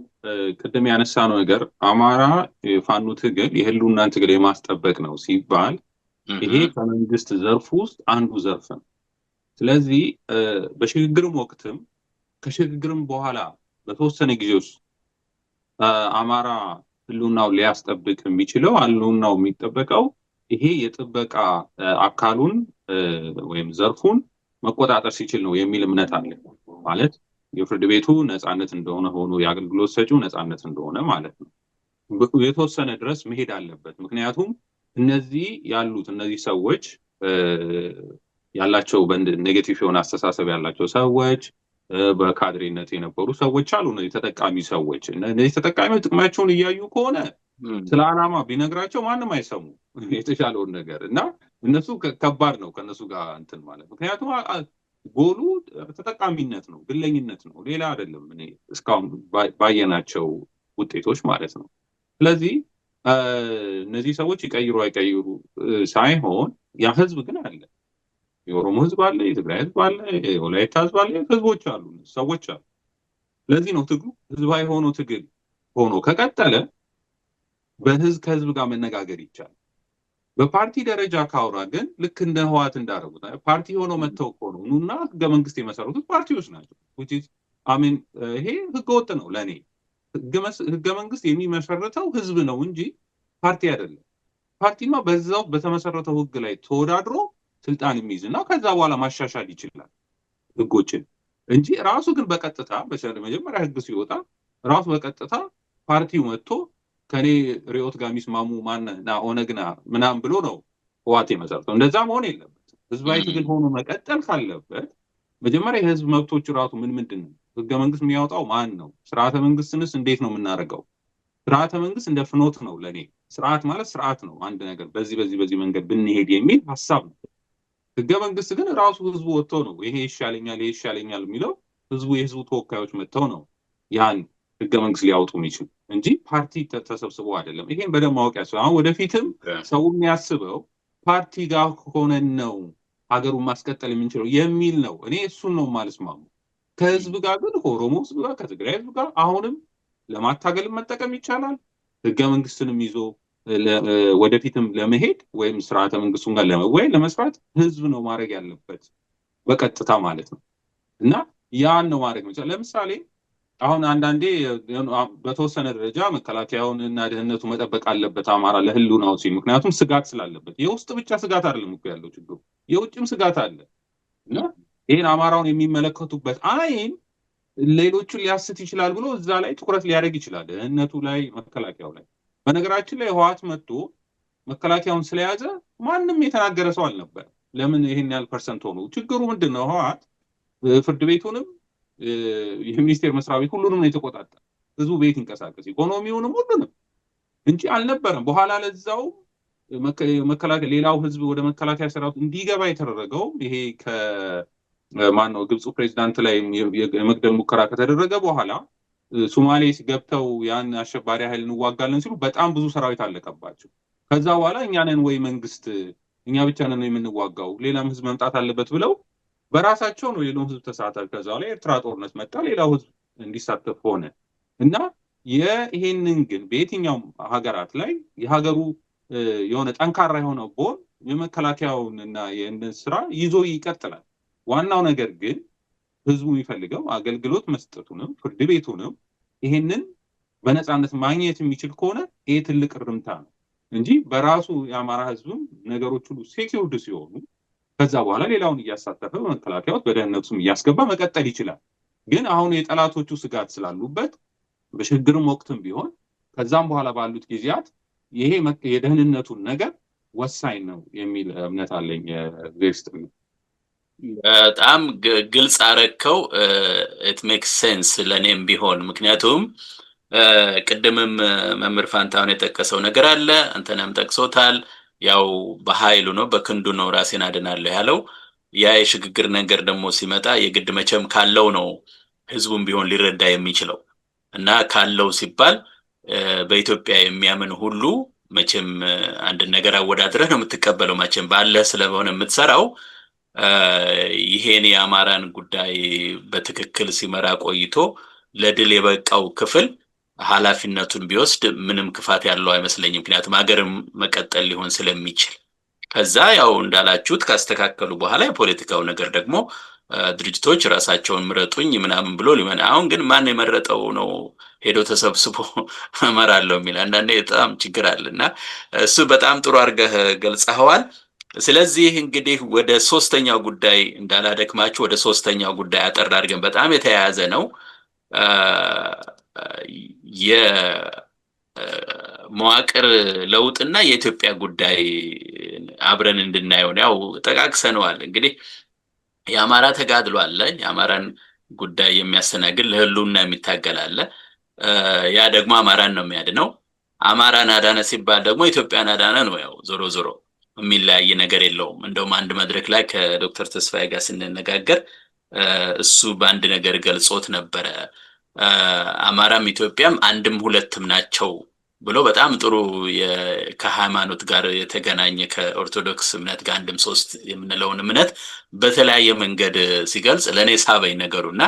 ቅድም ያነሳነው ነገር አማራ የፋኖ ትግል የህልውናን ትግል የማስጠበቅ ነው ሲባል ይሄ ከመንግስት ዘርፍ ውስጥ አንዱ ዘርፍ ነው። ስለዚህ በሽግግርም ወቅትም ከሽግግርም በኋላ በተወሰነ ጊዜ ውስጥ አማራ ህልውናው ሊያስጠብቅ የሚችለው ህልውናው የሚጠበቀው ይሄ የጥበቃ አካሉን ወይም ዘርፉን መቆጣጠር ሲችል ነው የሚል እምነት አለ። ማለት የፍርድ ቤቱ ነፃነት እንደሆነ ሆኖ የአገልግሎት ሰጪው ነፃነት እንደሆነ ማለት ነው። የተወሰነ ድረስ መሄድ አለበት። ምክንያቱም እነዚህ ሰዎች ያላቸው ኔጌቲቭ የሆነ አስተሳሰብ ያላቸው ሰዎች በካድሬነት የነበሩ ሰዎች አሉ። እነዚህ ተጠቃሚ ሰዎች እነዚህ ተጠቃሚዎች ጥቅማቸውን እያዩ ከሆነ ስለ ዓላማ ቢነግራቸው ማንም አይሰሙ የተሻለውን ነገር እና እነሱ ከባድ ነው ከነሱ ጋር እንትን ማለት። ምክንያቱም ጎሉ ተጠቃሚነት ነው፣ ግለኝነት ነው፣ ሌላ አይደለም። እኔ እስካሁን ባየናቸው ውጤቶች ማለት ነው። ስለዚህ እነዚህ ሰዎች ይቀይሩ አይቀይሩ ሳይሆን ያ ህዝብ ግን አለ። የኦሮሞ ህዝብ አለ፣ የትግራይ ህዝብ አለ፣ የወላይታ ህዝብ አለ፣ ህዝቦች አሉ፣ ሰዎች አሉ። ስለዚህ ነው ትግሉ ህዝባዊ ሆኖ ትግል ሆኖ ከቀጠለ ከህዝብ ጋር መነጋገር ይቻላል። በፓርቲ ደረጃ ካወራ ግን ልክ እንደ ህዋት እንዳደረጉት ፓርቲ ሆኖ መተው እኮ ነው ኑና ህገ መንግስት የመሰረቱት ፓርቲዎች ናቸው። ይሄ ህገወጥ ነው ለእኔ። ህገ መንግስት የሚመሰረተው ህዝብ ነው እንጂ ፓርቲ አይደለም። ፓርቲማ በዛው በተመሰረተው ህግ ላይ ተወዳድሮ ስልጣን የሚይዝ እና ከዛ በኋላ ማሻሻል ይችላል ህጎችን እንጂ ራሱ ግን በቀጥታ መጀመሪያ ህግ ሲወጣ ራሱ በቀጥታ ፓርቲው መጥቶ ከኔ ሪዮት ጋር የሚስማሙ ማንና ኦነግና ምናምን ብሎ ነው ህወሓት የመሰረተው። እንደዛ መሆን የለበትም። ህዝባዊ ትግል ሆኖ መቀጠል ካለበት መጀመሪያ የህዝብ መብቶች ራሱ ምንድን ነው? ህገ መንግስት የሚያወጣው ማን ነው? ስርዓተ መንግስትንስ እንዴት ነው የምናደርገው? ስርዓተ መንግስት እንደ ፍኖት ነው ለኔ። ስርዓት ማለት ስርዓት ነው። አንድ ነገር በዚህ መንገድ ብንሄድ የሚል ሀሳብ ነው። ህገ መንግስት ግን ራሱ ህዝቡ ወጥቶ ነው ይሄ ይሻለኛል የሚለው። የህዝቡ ተወካዮች መጥተው ነው ያን ህገ መንግስት ሊያወጡ የሚችሉ እንጂ ፓርቲ ተሰብስቦ አይደለም። ይሄን በደንብ ማወቅ ያስፈልጋል። አሁን ወደፊትም ሰው የሚያስበው ፓርቲ ጋር ሆነን ነው ሀገሩን ማስቀጠል የምንችለው የሚል ነው። እኔ እሱን ነው የማልስማሙ። ከህዝብ ጋር ግን ከኦሮሞ ህዝብ ጋር ከትግራይ ህዝብ ጋር አሁንም ለማታገል መጠቀም ይቻላል። ህገ መንግስትንም ይዞ ወደፊትም ለመሄድ ወይም ስርዓተ መንግስቱን ጋር ለመወያይ ለመስራት ህዝብ ነው ማድረግ ያለበት በቀጥታ ማለት ነው። እና ያን ነው ማድረግ መቻል። ለምሳሌ አሁን አንዳንዴ በተወሰነ ደረጃ መከላከያውን እና ደህንነቱ መጠበቅ አለበት አማራ ለህልውናው ሲል፣ ምክንያቱም ስጋት ስላለበት። የውስጥ ብቻ ስጋት አይደለም እኮ ያለው ችግሩ፣ የውጭም ስጋት አለ። እና ይህን አማራውን የሚመለከቱበት አይን ሌሎቹን ሊያስት ይችላል ብሎ እዛ ላይ ትኩረት ሊያደርግ ይችላል፣ ደህንነቱ ላይ፣ መከላከያው ላይ። በነገራችን ላይ ህወሓት መጥቶ መከላከያውን ስለያዘ ማንም የተናገረ ሰው አልነበር። ለምን ይሄን ያህል ፐርሰንት ሆኑ? ችግሩ ምንድን ነው? ህወሓት ፍርድ ቤቱንም የሚኒስቴር መስሪያ ቤት ሁሉንም ነው የተቆጣጠረ። ህዝቡ ቤት ይንቀሳቀስ ኢኮኖሚውንም ሁሉንም እንጂ አልነበረም። በኋላ ለዛው መከላከያ ሌላው ህዝብ ወደ መከላከያ ሰራዊት እንዲገባ የተደረገው ይሄ ከማነው ግብፁ ፕሬዚዳንት ላይ የመግደል ሙከራ ከተደረገ በኋላ ሶማሌ ገብተው ያን አሸባሪ ኃይል እንዋጋለን ሲሉ በጣም ብዙ ሰራዊት አለቀባቸው። ከዛ በኋላ እኛ ነን ወይ መንግስት እኛ ብቻ ነን የምንዋጋው ሌላም ህዝብ መምጣት አለበት ብለው በራሳቸው ነው ሌላው ህዝብ ተሳተፈ። ከዛ ላይ ኤርትራ ጦርነት መጣ፣ ሌላው ህዝብ እንዲሳተፍ ሆነ። እና ይሄንን ግን በየትኛውም ሀገራት ላይ የሀገሩ የሆነ ጠንካራ የሆነ ቦን የመከላከያውን እና የእንደን ስራ ይዞ ይቀጥላል። ዋናው ነገር ግን ህዝቡ የሚፈልገው አገልግሎት መስጠቱንም ፍርድ ቤቱንም ይሄንን በነፃነት ማግኘት የሚችል ከሆነ ይሄ ትልቅ እርምታ ነው እንጂ በራሱ የአማራ ህዝብም ነገሮች ሁሉ ሴኪውርድ ሲሆኑ ከዛ በኋላ ሌላውን እያሳተፈ በመከላከያዎች በደህንነቱም እያስገባ መቀጠል ይችላል። ግን አሁን የጠላቶቹ ስጋት ስላሉበት በሽግግርም ወቅትም ቢሆን ከዛም በኋላ ባሉት ጊዜያት ይሄ የደህንነቱን ነገር ወሳኝ ነው የሚል እምነት አለኝ። ዜስጥም በጣም ግልጽ አረከው። ኢት ሜክስ ሴንስ ለኔም ቢሆን ምክንያቱም ቅድምም መምህር ፋንታውን የጠቀሰው ነገር አለ፣ አንተንም ጠቅሶታል። ያው በኃይሉ ነው በክንዱ ነው ራሴን አድናለሁ ያለው። ያ የሽግግር ነገር ደግሞ ሲመጣ የግድ መቼም ካለው ነው ህዝቡም ቢሆን ሊረዳ የሚችለው እና ካለው ሲባል በኢትዮጵያ የሚያምን ሁሉ መቼም አንድ ነገር አወዳድረህ ነው የምትቀበለው። መቼም ባለ ስለሆነ የምትሰራው ይሄን የአማራን ጉዳይ በትክክል ሲመራ ቆይቶ ለድል የበቃው ክፍል ኃላፊነቱን ቢወስድ ምንም ክፋት ያለው አይመስለኝም። ምክንያቱም ሀገርም መቀጠል ሊሆን ስለሚችል ከዛ ያው እንዳላችሁት ካስተካከሉ በኋላ የፖለቲካው ነገር ደግሞ ድርጅቶች ራሳቸውን ምረጡኝ ምናምን ብሎ ሊመና። አሁን ግን ማን የመረጠው ነው ሄዶ ተሰብስቦ እመራለሁ የሚል አንዳንዴ በጣም ችግር አለና እሱ በጣም ጥሩ አድርገህ ገልጸኸዋል። ስለዚህ እንግዲህ ወደ ሶስተኛው ጉዳይ እንዳላደክማችሁ ወደ ሶስተኛው ጉዳይ አጠር አድርገን በጣም የተያያዘ ነው የመዋቅር ለውጥና የኢትዮጵያ ጉዳይ አብረን እንድናየው ያው ጠቃቅሰነዋል። እንግዲህ የአማራ ተጋድሎ አለ፣ የአማራን ጉዳይ የሚያስተናግድ ለህልውና የሚታገል አለ። ያ ደግሞ አማራን ነው የሚያድነው። አማራን አዳነ ሲባል ደግሞ ኢትዮጵያን አዳነ ነው። ያው ዞሮ ዞሮ የሚለያይ ነገር የለውም። እንደውም አንድ መድረክ ላይ ከዶክተር ተስፋዬ ጋር ስንነጋገር እሱ በአንድ ነገር ገልጾት ነበረ። አማራም ኢትዮጵያም አንድም ሁለትም ናቸው ብሎ በጣም ጥሩ ከሃይማኖት ጋር የተገናኘ ከኦርቶዶክስ እምነት ጋር አንድም ሶስት የምንለውን እምነት በተለያየ መንገድ ሲገልጽ ለኔ ሳበኝ ነገሩና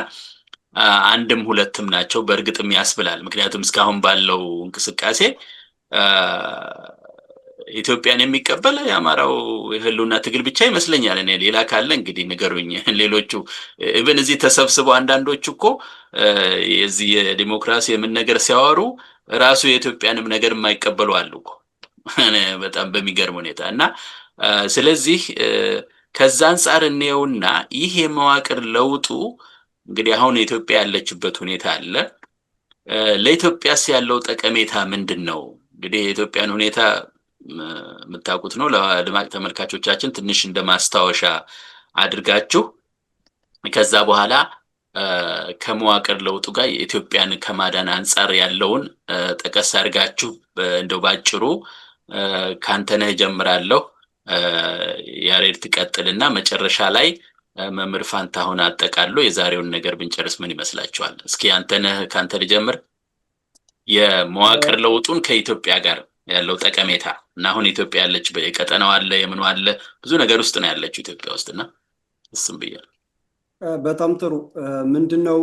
አንድም ሁለትም ናቸው በእርግጥም ያስብላል። ምክንያቱም እስካሁን ባለው እንቅስቃሴ ኢትዮጵያን የሚቀበል የአማራው የህልውና ትግል ብቻ ይመስለኛል። እኔ ሌላ ካለ እንግዲህ ንገሩኝ። ሌሎቹ ኢቭን እዚህ ተሰብስበው አንዳንዶቹ እኮ የዚህ የዲሞክራሲ የምን ነገር ሲያወሩ ራሱ የኢትዮጵያንም ነገር የማይቀበሉ አሉ እኮ በጣም በሚገርም ሁኔታ። እና ስለዚህ ከዛ አንፃር እንየውና ይህ የመዋቅር ለውጡ እንግዲህ አሁን ኢትዮጵያ ያለችበት ሁኔታ አለ። ለኢትዮጵያስ ያለው ጠቀሜታ ምንድን ነው? እንግዲህ የኢትዮጵያን ሁኔታ የምታውቁት ነው። ለአድማጭ ተመልካቾቻችን ትንሽ እንደ ማስታወሻ አድርጋችሁ ከዛ በኋላ ከመዋቅር ለውጡ ጋር የኢትዮጵያን ከማዳን አንጻር ያለውን ጠቀስ አድርጋችሁ እንደው ባጭሩ ካንተነህ ጀምራለሁ፣ ያሬድ ትቀጥልና መጨረሻ ላይ መምህር ፋንታሁን አጠቃሎ የዛሬውን ነገር ብንጨርስ ምን ይመስላችኋል? እስኪ አንተነህ ካንተ ልጀምር። የመዋቅር ለውጡን ከኢትዮጵያ ጋር ያለው ጠቀሜታ እና አሁን ኢትዮጵያ ያለች በቀጠናው አለ የምኑ አለ ብዙ ነገር ውስጥ ነው ያለችው ኢትዮጵያ ውስጥና እሱም ብያለሁ። በጣም ጥሩ። ምንድነው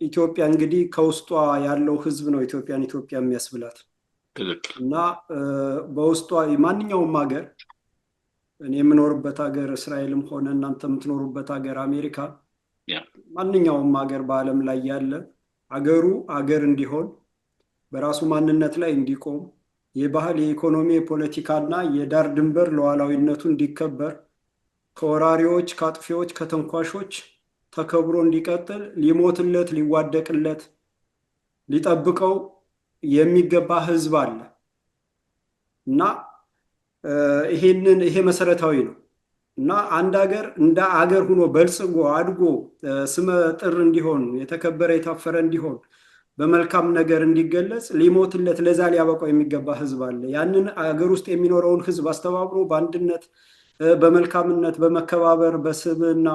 ኢትዮጵያ እንግዲህ ከውስጧ ያለው ህዝብ ነው ኢትዮጵያን ኢትዮጵያ የሚያስብላት እና በውስጧ ማንኛውም ሀገር እኔ የምኖርበት ሀገር እስራኤልም ሆነ እናንተ የምትኖሩበት ሀገር አሜሪካ፣ ማንኛውም ሀገር በዓለም ላይ ያለ ሀገሩ ሀገር እንዲሆን በራሱ ማንነት ላይ እንዲቆም የባህል፣ የኢኮኖሚ፣ የፖለቲካና የዳር ድንበር ሉዓላዊነቱ እንዲከበር ከወራሪዎች፣ ከአጥፊዎች፣ ከተንኳሾች ተከብሮ እንዲቀጥል ሊሞትለት፣ ሊዋደቅለት፣ ሊጠብቀው የሚገባ ህዝብ አለ እና ይሄ መሰረታዊ ነው እና አንድ ሀገር እንደ ሀገር ሆኖ በልጽጎ አድጎ ስመ ጥር እንዲሆን የተከበረ የታፈረ እንዲሆን በመልካም ነገር እንዲገለጽ ሊሞትለት ለዛ ሊያበቃው የሚገባ ህዝብ አለ። ያንን ሀገር ውስጥ የሚኖረውን ህዝብ አስተባብሮ በአንድነት በመልካምነት በመከባበር በስብዕና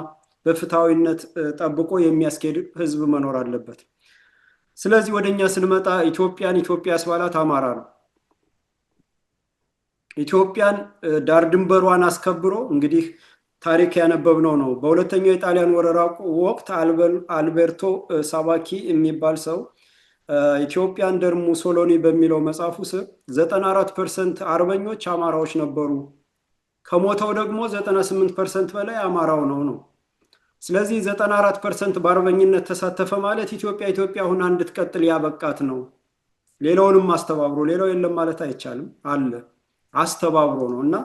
በፍትሃዊነት ጠብቆ የሚያስኬድ ህዝብ መኖር አለበት። ስለዚህ ወደኛ ስንመጣ ኢትዮጵያን ኢትዮጵያ ያስባላት አማራ ነው። ኢትዮጵያን ዳር ድንበሯን አስከብሮ እንግዲህ ታሪክ ያነበብነው ነው። በሁለተኛው የጣሊያን ወረራ ወቅት አልቤርቶ ሳባኪ የሚባል ሰው ኢትዮጵያ አንደር ሙሶሎኒ በሚለው መጽሐፉ ስር 94% አርበኞች አማራዎች ነበሩ፣ ከሞተው ደግሞ 98% በላይ አማራው ነው። ስለዚህ 94% በአርበኝነት ተሳተፈ ማለት ኢትዮጵያ ኢትዮጵያ ሆና እንድትቀጥል ያበቃት ነው። ሌላውንም አስተባብሮ፣ ሌላው የለም ማለት አይቻልም፣ አለ አስተባብሮ ነው እና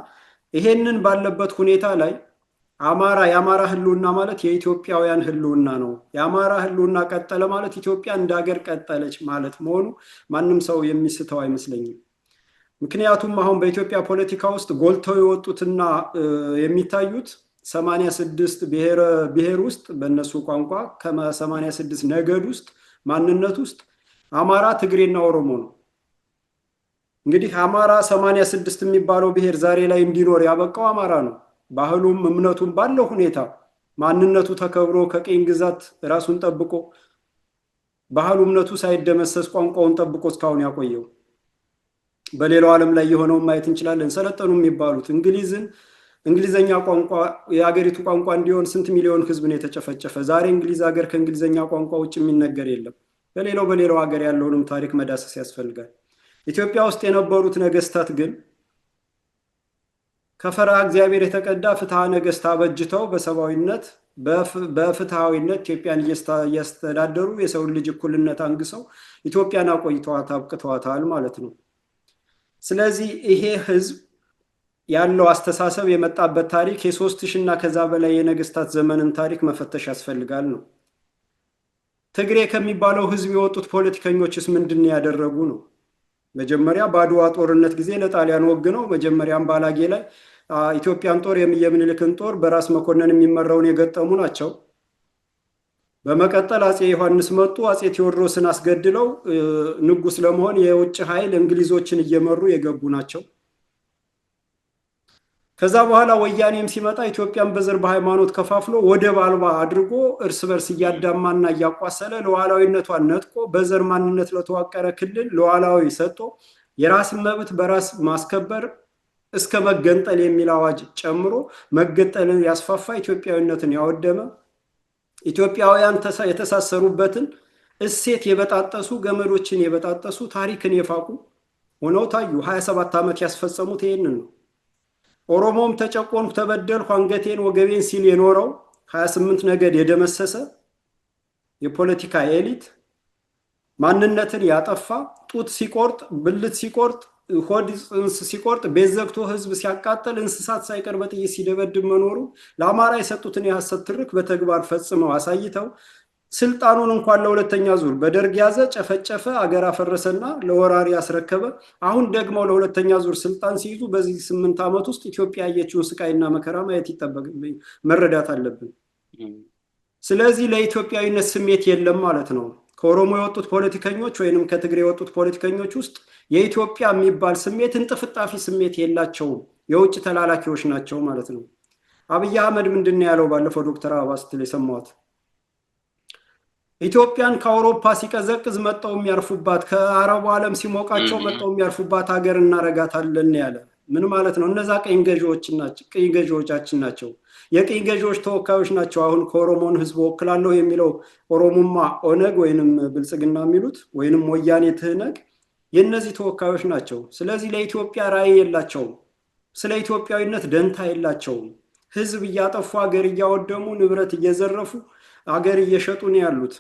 ይሄንን ባለበት ሁኔታ ላይ የአማራ ህልውና ማለት የኢትዮጵያውያን ህልውና ነው። የአማራ ህልውና ቀጠለ ማለት ኢትዮጵያ እንደ ሀገር ቀጠለች ማለት መሆኑ ማንም ሰው የሚስተው አይመስለኝም። ምክንያቱም አሁን በኢትዮጵያ ፖለቲካ ውስጥ ጎልተው የወጡትና የሚታዩት 86 ብሔር ውስጥ በእነሱ ቋንቋ ከ86 ነገድ ውስጥ ማንነት ውስጥ አማራ፣ ትግሬና ኦሮሞ ነው። እንግዲህ አማራ 86 የሚባለው ብሔር ዛሬ ላይ እንዲኖር ያበቃው አማራ ነው። ባህሉም እምነቱም ባለው ሁኔታ ማንነቱ ተከብሮ ከቅኝ ግዛት ራሱን ጠብቆ ባህሉ እምነቱ ሳይደመሰስ ቋንቋውን ጠብቆ እስካሁን ያቆየው። በሌላው ዓለም ላይ የሆነውን ማየት እንችላለን። ሰለጠኑ የሚባሉት እንግሊዘኛ ቋንቋ የሀገሪቱ ቋንቋ እንዲሆን ስንት ሚሊዮን ህዝብ ነው የተጨፈጨፈ። ዛሬ እንግሊዝ ሀገር ከእንግሊዘኛ ቋንቋ ውጭ የሚነገር የለም። በሌላው ሀገር ያለውንም ታሪክ መዳሰስ ያስፈልጋል። ኢትዮጵያ ውስጥ የነበሩት ነገስታት ግን ከፈራ እግዚአብሔር የተቀዳ ፍትሐ ነገስት አበጅተው በሰብአዊነት በፍትሃዊነት ኢትዮጵያን እያስተዳደሩ የሰውን ልጅ እኩልነት አንግሰው ኢትዮጵያን አቆይተዋት አብቅተዋታል ማለት ነው። ስለዚህ ይሄ ህዝብ ያለው አስተሳሰብ የመጣበት ታሪክ የ3000 እና ከዛ በላይ የነገስታት ዘመንን ታሪክ መፈተሽ ያስፈልጋል ነው። ትግሬ ከሚባለው ህዝብ የወጡት ፖለቲከኞችስ ምንድን ያደረጉ ነው? መጀመሪያ በአድዋ ጦርነት ጊዜ ለጣሊያን ወግነው መጀመሪያም ባላጌ ላይ ኢትዮጵያን ጦር የምኒልክን ጦር በራስ መኮንን የሚመራውን የገጠሙ ናቸው። በመቀጠል አጼ ዮሐንስ መጡ። አጼ ቴዎድሮስን አስገድለው ንጉስ ለመሆን የውጭ ኃይል እንግሊዞችን እየመሩ የገቡ ናቸው። ከዛ በኋላ ወያኔም ሲመጣ ኢትዮጵያን በዘር በሃይማኖት ከፋፍሎ ወደብ አልባ አድርጎ እርስ በርስ እያዳማና እያቋሰለ ሉዓላዊነቷን ነጥቆ በዘር ማንነት ለተዋቀረ ክልል ሉዓላዊ ሰጥቶ የራስን መብት በራስ ማስከበር እስከ መገንጠል የሚል አዋጅ ጨምሮ መገንጠልን ያስፋፋ፣ ኢትዮጵያዊነትን ያወደመ፣ ኢትዮጵያውያን የተሳሰሩበትን እሴት የበጣጠሱ፣ ገመዶችን የበጣጠሱ፣ ታሪክን የፋቁ ሆነው ታዩ። 27 ዓመት ያስፈጸሙት ይሄንን ነው። ኦሮሞም ተጨቆንኩ፣ ተበደልኩ፣ አንገቴን ወገቤን ሲል የኖረው 28 ነገድ የደመሰሰ የፖለቲካ ኤሊት ማንነትን ያጠፋ፣ ጡት ሲቆርጥ ብልት ሲቆርጥ ሆድ ጽንስ ሲቆርጥ ቤት ዘግቶ ህዝብ ሲያቃጥል እንስሳት ሳይቀር በጥይት ሲደበድብ መኖሩ ለአማራ የሰጡትን የሐሰት ትርክ በተግባር ፈጽመው አሳይተው ስልጣኑን እንኳን ለሁለተኛ ዙር በደርግ ያዘ፣ ጨፈጨፈ፣ አገር አፈረሰና ለወራሪ ያስረከበ። አሁን ደግሞ ለሁለተኛ ዙር ስልጣን ሲይዙ በዚህ 8 ዓመት ውስጥ ኢትዮጵያ ያየችውን ስቃይና መከራ ማየት ይጠበቅብኝ መረዳት አለብን። ስለዚህ ለኢትዮጵያዊነት ስሜት የለም ማለት ነው። ከኦሮሞ የወጡት ፖለቲከኞች ወይንም ከትግሬ የወጡት ፖለቲከኞች ውስጥ የኢትዮጵያ የሚባል ስሜት እንጥፍጣፊ ስሜት የላቸውም። የውጭ ተላላኪዎች ናቸው ማለት ነው። አብይ አህመድ ምንድን ያለው ባለፈው ዶክተር አበባ ስትል የሰማሁት ኢትዮጵያን ከአውሮፓ ሲቀዘቅዝ መጣው የሚያርፉባት ከአረቡ ዓለም ሲሞቃቸው መጣው የሚያርፉባት ሀገር እናረጋታለን ያለ ምን ማለት ነው? እነዛ ቀኝ ገዢዎቻችን ናቸው። የቀኝ ገዢዎች ተወካዮች ናቸው። አሁን ከኦሮሞን ህዝብ ወክላለሁ የሚለው ኦሮሞማ ኦነግ ወይንም ብልጽግና የሚሉት ወይንም ወያኔ ትህነግ የነዚህ ተወካዮች ናቸው። ስለዚህ ለኢትዮጵያ ራዕይ የላቸውም። ስለ ኢትዮጵያዊነት ደንታ የላቸውም። ህዝብ እያጠፉ ሀገር እያወደሙ ንብረት እየዘረፉ ሀገር እየሸጡ ነው ያሉት።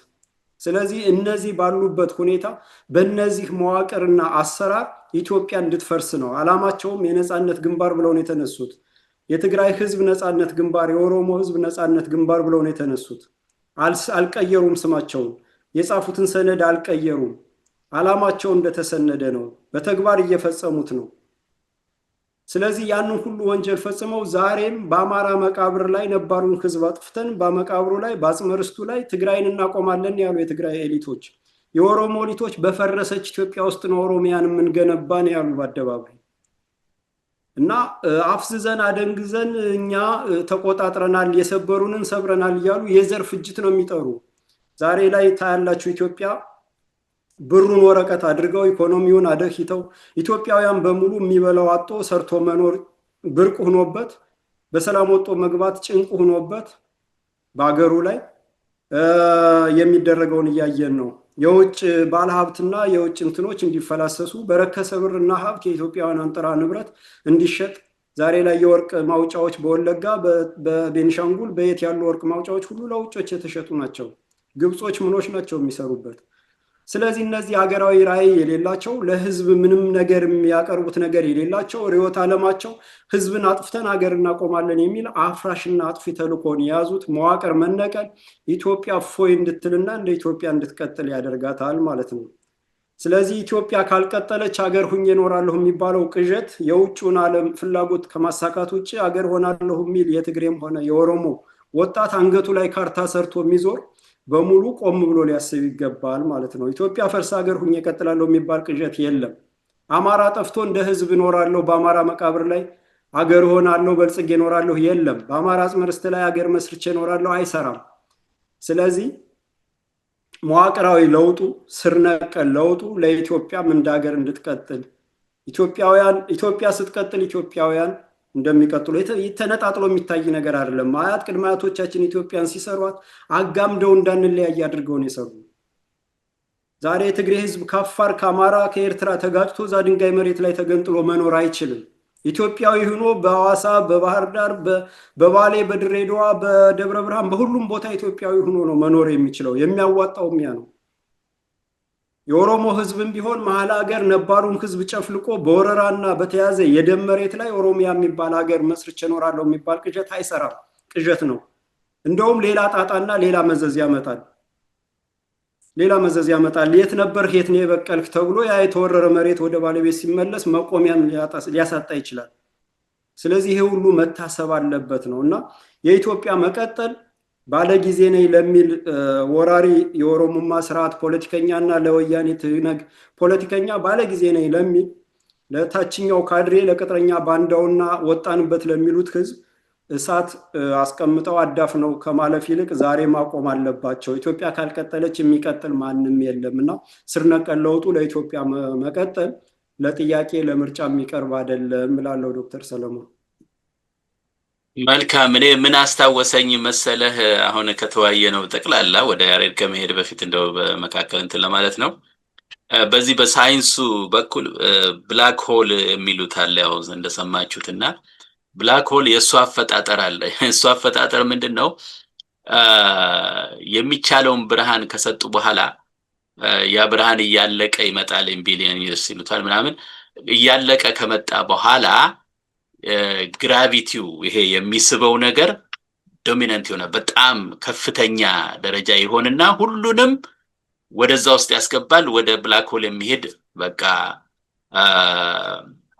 ስለዚህ እነዚህ ባሉበት ሁኔታ በእነዚህ መዋቅርና አሰራር ኢትዮጵያ እንድትፈርስ ነው አላማቸውም። የነፃነት ግንባር ብለው ነው የተነሱት። የትግራይ ህዝብ ነፃነት ግንባር፣ የኦሮሞ ህዝብ ነፃነት ግንባር ብለው ነው የተነሱት። አልቀየሩም። ስማቸውን የጻፉትን ሰነድ አልቀየሩም። አላማቸው እንደተሰነደ ነው። በተግባር እየፈጸሙት ነው። ስለዚህ ያንን ሁሉ ወንጀል ፈጽመው ዛሬም በአማራ መቃብር ላይ ነባሩን ህዝብ አጥፍተን በመቃብሩ ላይ በአጽመ ርስቱ ላይ ትግራይን እናቆማለን ያሉ የትግራይ ኤሊቶች፣ የኦሮሞ ኤሊቶች በፈረሰች ኢትዮጵያ ውስጥ ነው ኦሮሚያን የምንገነባን ያሉ በአደባባይ እና አፍዝዘን አደንግዘን እኛ ተቆጣጥረናል፣ የሰበሩንን ሰብረናል እያሉ የዘር ፍጅት ነው የሚጠሩ። ዛሬ ላይ ታያላችሁ ኢትዮጵያ ብሩን ወረቀት አድርገው ኢኮኖሚውን አደህይተው ኢትዮጵያውያን በሙሉ የሚበላው አጦ ሰርቶ መኖር ብርቅ ሆኖበት በሰላም ወጦ መግባት ጭንቅ ሆኖበት በአገሩ ላይ የሚደረገውን እያየን ነው። የውጭ ባለሀብትና የውጭ እንትኖች እንዲፈላሰሱ በረከሰ ብርና ሀብት የኢትዮጵያውያን አንጥራ ንብረት እንዲሸጥ ዛሬ ላይ የወርቅ ማውጫዎች በወለጋ በቤኒሻንጉል በየት ያሉ ወርቅ ማውጫዎች ሁሉ ለውጮች የተሸጡ ናቸው። ግብጾች ምኖች ናቸው የሚሰሩበት። ስለዚህ እነዚህ ሀገራዊ ራዕይ የሌላቸው ለህዝብ ምንም ነገር የሚያቀርቡት ነገር የሌላቸው ርዕዮተ ዓለማቸው ህዝብን አጥፍተን ሀገር እናቆማለን የሚል አፍራሽና አጥፊ ተልእኮን የያዙት መዋቅር መነቀል ኢትዮጵያ ፎይ እንድትልና እንደ ኢትዮጵያ እንድትቀጥል ያደርጋታል ማለት ነው። ስለዚህ ኢትዮጵያ ካልቀጠለች ሀገር ሁኜ እኖራለሁ የሚባለው ቅዠት የውጭውን ዓለም ፍላጎት ከማሳካት ውጭ ሀገር ሆናለሁ የሚል የትግሬም ሆነ የኦሮሞ ወጣት አንገቱ ላይ ካርታ ሰርቶ የሚዞር በሙሉ ቆም ብሎ ሊያስብ ይገባል ማለት ነው። ኢትዮጵያ ፈርሳ ሀገር ሁኜ እቀጥላለሁ የሚባል ቅዠት የለም። አማራ ጠፍቶ እንደ ህዝብ እኖራለሁ በአማራ መቃብር ላይ አገር ሆናለሁ በልጽጌ እኖራለሁ የለም። በአማራ አጽመ ርስት ላይ አገር መስርቼ እኖራለሁ አይሰራም። ስለዚህ መዋቅራዊ ለውጡ ስር ነቀል ለውጡ ለኢትዮጵያም እንደ ሀገር እንድትቀጥል ኢትዮጵያ ስትቀጥል ኢትዮጵያውያን እንደሚቀጥሉ ተነጣጥሎ የሚታይ ነገር አይደለም። አያት ቅድመ አያቶቻችን ኢትዮጵያን ሲሰሯት አጋምደው እንዳንለያይ አድርገው ነው የሰሩ። ዛሬ የትግሬ ህዝብ ከአፋር ከአማራ ከኤርትራ ተጋጭቶ እዛ ድንጋይ መሬት ላይ ተገንጥሎ መኖር አይችልም። ኢትዮጵያዊ ሆኖ በሐዋሳ በባህር ዳር በባሌ በድሬዳዋ በደብረ ብርሃን በሁሉም ቦታ ኢትዮጵያዊ ሆኖ ነው መኖር የሚችለው። የሚያዋጣው ያ ነው። የኦሮሞ ህዝብም ቢሆን መሀል ሀገር ነባሩን ህዝብ ጨፍልቆ በወረራና በተያዘ የደም መሬት ላይ ኦሮሚያ የሚባል ሀገር መስርቼ እኖራለሁ የሚባል ቅዠት አይሰራም። ቅዠት ነው። እንደውም ሌላ ጣጣና ሌላ መዘዝ ያመጣል። የት ነበር የት ነው የበቀልክ ተብሎ ያ የተወረረ መሬት ወደ ባለቤት ሲመለስ መቆሚያን ሊያሳጣ ይችላል። ስለዚህ ይሄ ሁሉ መታሰብ አለበት ነው እና የኢትዮጵያ መቀጠል ባለጊዜ ነኝ ለሚል ወራሪ የኦሮሞማ ስርዓት ፖለቲከኛና ለወያኔ ትህነግ ፖለቲከኛ ባለጊዜ ነኝ ለሚል ለታችኛው ካድሬ ለቅጥረኛ ባንዳውና ወጣንበት ለሚሉት ህዝብ እሳት አስቀምጠው አዳፍነው ከማለፍ ይልቅ ዛሬ ማቆም አለባቸው። ኢትዮጵያ ካልቀጠለች የሚቀጥል ማንም የለምና ስር ነቀል ለውጡ ለኢትዮጵያ መቀጠል ለጥያቄ ለምርጫ የሚቀርብ አይደለም እላለሁ። ዶክተር ሰለሞን መልካም። እኔ ምን አስታወሰኝ መሰለህ አሁን ከተወያየ ነው ጠቅላላ ወደ ያሬድ ከመሄድ በፊት እንደው በመካከል እንትን ለማለት ነው። በዚህ በሳይንሱ በኩል ብላክ ሆል የሚሉት አለ ያው እንደሰማችሁትና ብላክ ሆል የእሱ አፈጣጠር አለ። የእሱ አፈጣጠር ምንድነው? የሚቻለውን ብርሃን ከሰጡ በኋላ ያ ብርሃን እያለቀ ይመጣል ቢሊየን ይርስ ይሉታል ምናምን እያለቀ ከመጣ በኋላ ግራቪቲው ይሄ የሚስበው ነገር ዶሚናንት የሆነ በጣም ከፍተኛ ደረጃ ይሆንና ሁሉንም ወደዛ ውስጥ ያስገባል። ወደ ብላክ ሆል የሚሄድ በቃ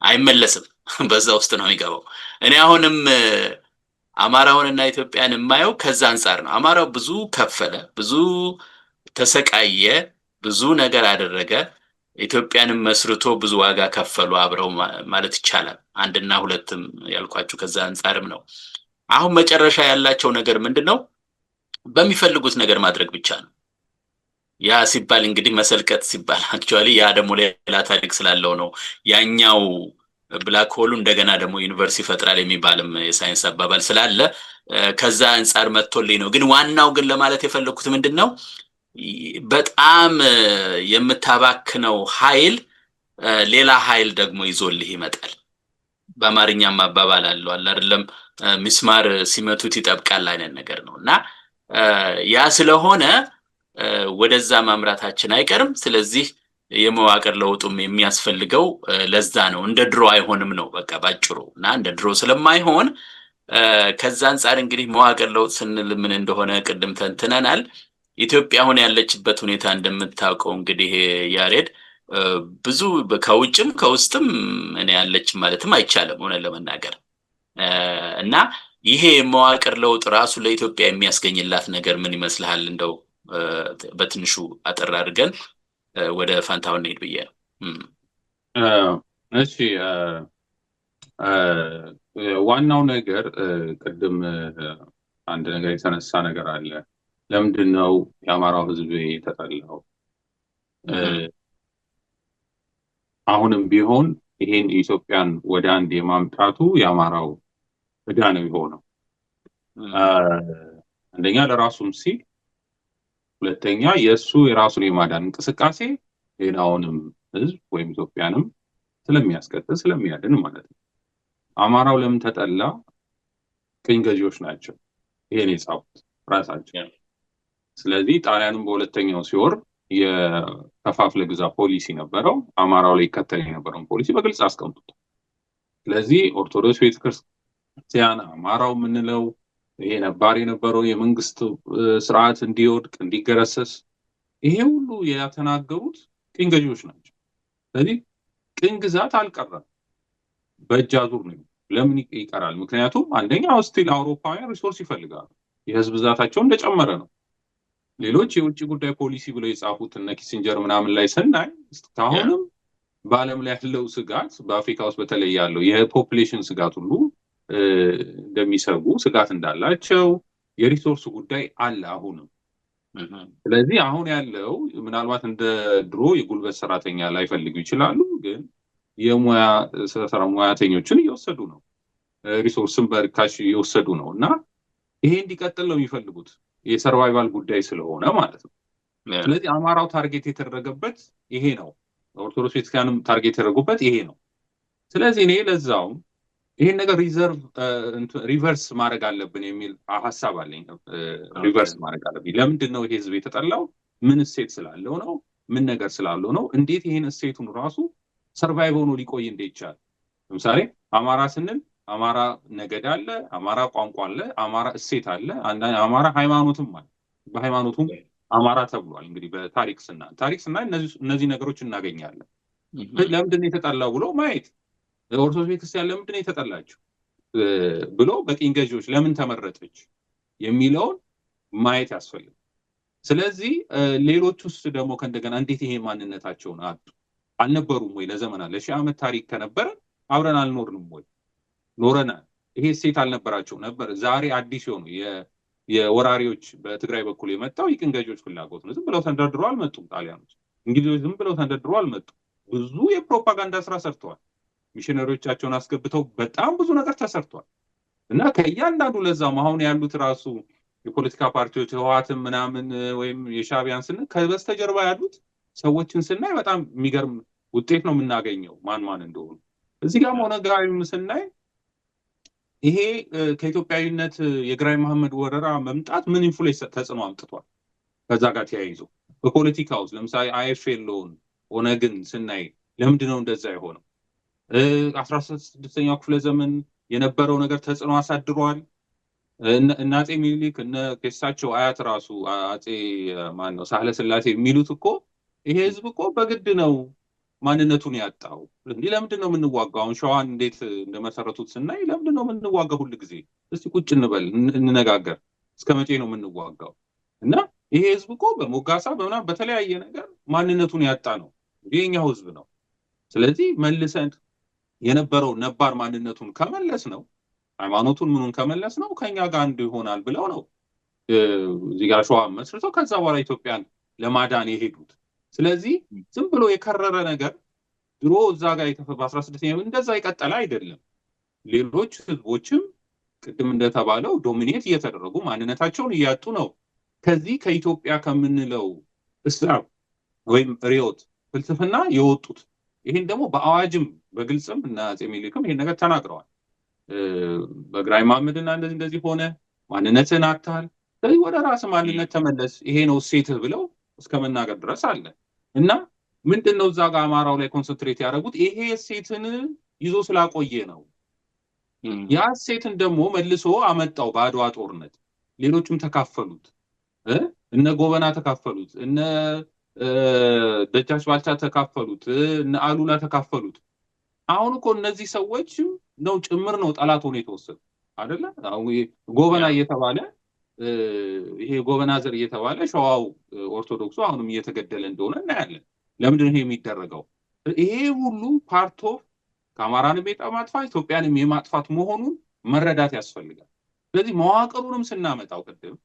አይመለስም። በዛ ውስጥ ነው የሚገባው። እኔ አሁንም አማራውንና ኢትዮጵያን የማየው ከዛ አንፃር ነው። አማራው ብዙ ከፈለ፣ ብዙ ተሰቃየ፣ ብዙ ነገር አደረገ። ኢትዮጵያንም መስርቶ ብዙ ዋጋ ከፈሉ አብረው ማለት ይቻላል። አንድና ሁለትም ያልኳችሁ ከዛ አንፃርም ነው። አሁን መጨረሻ ያላቸው ነገር ምንድነው? በሚፈልጉት ነገር ማድረግ ብቻ ነው። ያ ሲባል እንግዲህ መሰልቀጥ ሲባል አክቹአሊ ያ ደግሞ ሌላ ታሪክ ስላለው ነው። ያኛው ብላክ ሆሉ እንደገና ደግሞ ዩኒቨርሲቲ ይፈጥራል የሚባልም የሳይንስ አባባል ስላለ ከዛ አንፃር መጥቶልኝ ነው። ግን ዋናው ግን ለማለት የፈለኩት ምንድነው? በጣም የምታባክነው ኃይል ሌላ ኃይል ደግሞ ይዞልህ ይመጣል። በአማርኛም አባባል አለው አይደለም? ሚስማር ሲመቱት ይጠብቃል አይነት ነገር ነውና ያ ስለሆነ ወደዛ ማምራታችን አይቀርም። ስለዚህ የመዋቅር ለውጡም የሚያስፈልገው ለዛ ነው። እንደ ድሮ አይሆንም ነው በቃ ባጭሩ። እና እንደ ድሮ ስለማይሆን ከዛ አንፃር እንግዲህ መዋቅር ለውጥ ስንል ምን እንደሆነ ቅድም ተንትነናል። ኢትዮጵያ አሁን ያለችበት ሁኔታ እንደምታውቀው እንግዲህ ያሬድ ብዙ ከውጭም ከውስጥም እኔ ያለች ማለትም አይቻልም ሆነ ለመናገር እና ይሄ መዋቅር ለውጥ ራሱ ለኢትዮጵያ የሚያስገኝላት ነገር ምን ይመስልሃል? እንደው በትንሹ አጠር አድርገን ወደ ፋንታውን እንሄድ ብዬ ነው። እሺ ዋናው ነገር ቅድም አንድ ነገር የተነሳ ነገር አለ። ለምንድን ነው የአማራው ህዝብ የተጠላው? አሁንም ቢሆን ይሄን ኢትዮጵያን ወደ አንድ የማምጣቱ የአማራው ዕዳ ነው የሆነው። አንደኛ ለራሱም ሲል፣ ሁለተኛ የእሱ የራሱን የማዳን እንቅስቃሴ ሌላውንም ህዝብ ወይም ኢትዮጵያንም ስለሚያስቀጥል ስለሚያድን ማለት ነው። አማራው ለምን ተጠላ? ቅኝ ገዢዎች ናቸው ይሄን የጻፉት ራሳቸው። ስለዚህ ጣሊያንም በሁለተኛው ሲወርድ የከፋፍለ ግዛ ፖሊሲ ነበረው። አማራው ላይ ይከተል የነበረውን ፖሊሲ በግልጽ አስቀምጡት። ስለዚህ ኦርቶዶክስ ቤተክርስቲያን አማራው የምንለው ይሄ ነባር የነበረው የመንግስት ስርዓት እንዲወድቅ እንዲገረሰስ ይሄ ሁሉ ያተናገሩት ቅኝ ገዢዎች ናቸው። ስለዚህ ቅኝ ግዛት አልቀረም፣ በእጅ አዙር ነው። ለምን ይቀራል? ምክንያቱም አንደኛ ስቲል አውሮፓውያን ሪሶርስ ይፈልጋሉ። የህዝብ ብዛታቸው እንደጨመረ ነው። ሌሎች የውጭ ጉዳይ ፖሊሲ ብለው የጻፉት እነ ኪሲንጀር ምናምን ላይ ስናይ እስካሁንም በዓለም ላይ ያለው ስጋት በአፍሪካ ውስጥ በተለይ ያለው የፖፑሌሽን ስጋት ሁሉ እንደሚሰጉ ስጋት እንዳላቸው የሪሶርስ ጉዳይ አለ አሁንም። ስለዚህ አሁን ያለው ምናልባት እንደ ድሮ የጉልበት ሰራተኛ ላይፈልጉ ይችላሉ፣ ግን የሙያ ሙያተኞችን እየወሰዱ ነው፣ ሪሶርስን በርካሽ እየወሰዱ ነው እና ይሄ እንዲቀጥል ነው የሚፈልጉት የሰርቫይቫል ጉዳይ ስለሆነ ማለት ነው። ስለዚህ አማራው ታርጌት የተደረገበት ይሄ ነው። ኦርቶዶክስ ቤተክርስቲያንም ታርጌት የተደረጉበት ይሄ ነው። ስለዚህ እኔ ለዛውም ይሄን ነገር ሪቨርስ ማድረግ አለብን የሚል ሀሳብ አለኝ። ሪቨርስ ማድረግ አለብኝ። ለምንድን ነው ይሄ ህዝብ የተጠላው? ምን እሴት ስላለው ነው? ምን ነገር ስላለው ነው? እንዴት ይሄን እሴቱን ራሱ ሰርቫይቭ ሆኖ ሊቆይ እንደይቻል። ለምሳሌ አማራ ስንል አማራ ነገድ አለ፣ አማራ ቋንቋ አለ፣ አማራ እሴት አለ፣ አማራ ሃይማኖትም አለ። በሃይማኖቱም አማራ ተብሏል። እንግዲህ በታሪክ ስናይ እነዚህ ነገሮች እናገኛለን። ለምንድን ነው የተጠላው ብሎ ማየት፣ ኦርቶዶክስ ቤተክርስቲያን ለምንድን ነው የተጠላችው ብሎ በቅኝ ገዢዎች ለምን ተመረጠች የሚለውን ማየት ያስፈልጋል። ስለዚህ ሌሎች ውስጥ ደግሞ ከእንደገና እንዴት ይሄ ማንነታቸውን አጡ? አልነበሩም ወይ? ለዘመናት ለሺህ ዓመት ታሪክ ከነበረ አብረን አልኖርንም ወይ? ኖረናል። ይሄ እሴት አልነበራቸው ነበር። ዛሬ አዲስ የሆኑ የወራሪዎች በትግራይ በኩል የመጣው የቅኝ ገዢዎች ፍላጎት ነው። ዝም ብለው ተንደርድሮ አልመጡም። ጣሊያኖች፣ እንግሊዞች ዝም ብለው ተንደርድሮ አልመጡም። ብዙ የፕሮፓጋንዳ ስራ ሰርተዋል። ሚሽነሪዎቻቸውን አስገብተው በጣም ብዙ ነገር ተሰርቷል እና ከእያንዳንዱ ለዛም አሁን ያሉት ራሱ የፖለቲካ ፓርቲዎች ህወሓትን ምናምን ወይም የሻዕቢያን ስንል ከበስተጀርባ ያሉት ሰዎችን ስናይ በጣም የሚገርም ውጤት ነው የምናገኘው ማን እንደሆኑ። እዚህ ጋር ኦነጋዊም ስናይ ይሄ ከኢትዮጵያዊነት የግራኝ መሐመድ ወረራ መምጣት ምን ኢንፍሉዌንስ ተጽዕኖ አምጥቷል? ከዛ ጋር ተያይዞ በፖለቲካ ውስጥ ለምሳሌ አይኤፍኤልኦን ኦነግን ስናይ ለምንድን ነው እንደዛ የሆነው? 16ኛው ክፍለ ዘመን የነበረው ነገር ተጽዕኖ አሳድሯል። እነ አፄ ሚኒሊክ እነ ከሳቸው አያት ራሱ አፄ ማን ነው ሳህለ ስላሴ የሚሉት እኮ ይሄ ህዝብ እኮ በግድ ነው ማንነቱን ያጣው። እንዲህ ለምንድን ነው የምንዋጋው? አሁን ሸዋን እንዴት እንደመሰረቱት ስናይ ለምንድን ነው የምንዋጋው? ሁል ጊዜ እስቲ ቁጭ እንበል እንነጋገር። እስከ መቼ ነው የምንዋጋው? እና ይሄ ህዝብ እኮ በሞጋሳ በምናምን በተለያየ ነገር ማንነቱን ያጣ ነው። የኛው ህዝብ ነው። ስለዚህ መልሰን የነበረው ነባር ማንነቱን ከመለስ ነው ሃይማኖቱን ምኑን ከመለስ ነው ከኛ ጋር አንድ ይሆናል ብለው ነው እዚህ ጋር ሸዋ መስርተው ከዛ በኋላ ኢትዮጵያን ለማዳን የሄዱት። ስለዚህ ዝም ብሎ የከረረ ነገር ድሮ እዛ ጋር በ16ኛው እንደዛ ይቀጠለ አይደለም። ሌሎች ህዝቦችም ቅድም እንደተባለው ዶሚኔት እየተደረጉ ማንነታቸውን እያጡ ነው ከዚህ ከኢትዮጵያ ከምንለው እስላም ወይም ሪዮት ፍልስፍና የወጡት። ይህን ደግሞ በአዋጅም በግልጽም እና አፄ ሚኒሊክም ይሄን ነገር ተናግረዋል። በግራኝ መሐመድና እንደዚህ ሆነ ማንነትን አታል፣ ስለዚህ ወደ ራስ ማንነት ተመለስ፣ ይሄ ነው እሴትህ ብለው እስከ መናገር ድረስ አለ እና ምንድነው እዛ ጋር አማራው ላይ ኮንሰንትሬት ያደረጉት ይሄ እሴትን ይዞ ስላቆየ ነው። ያ እሴትን ደግሞ መልሶ አመጣው በአድዋ ጦርነት። ሌሎችም ተካፈሉት፣ እነ ጎበና ተካፈሉት፣ እነ ደጃች ባልቻ ተካፈሉት፣ እነ አሉላ ተካፈሉት። አሁን እኮ እነዚህ ሰዎች ነው ጭምር ነው ጠላት ሆኖ የተወሰዱ አይደለ? አሁን ጎበና እየተባለ ይሄ ጎበና ዘር እየተባለ ሸዋው ኦርቶዶክሱ አሁንም እየተገደለ እንደሆነ እናያለን። ለምንድን ነው ይሄ የሚደረገው? ይሄ ሁሉ ፓርት ኦፍ ከአማራንም የማጥፋት ኢትዮጵያንም የማጥፋት መሆኑን መረዳት ያስፈልጋል። ስለዚህ መዋቅሩንም ስናመጣው ቅድም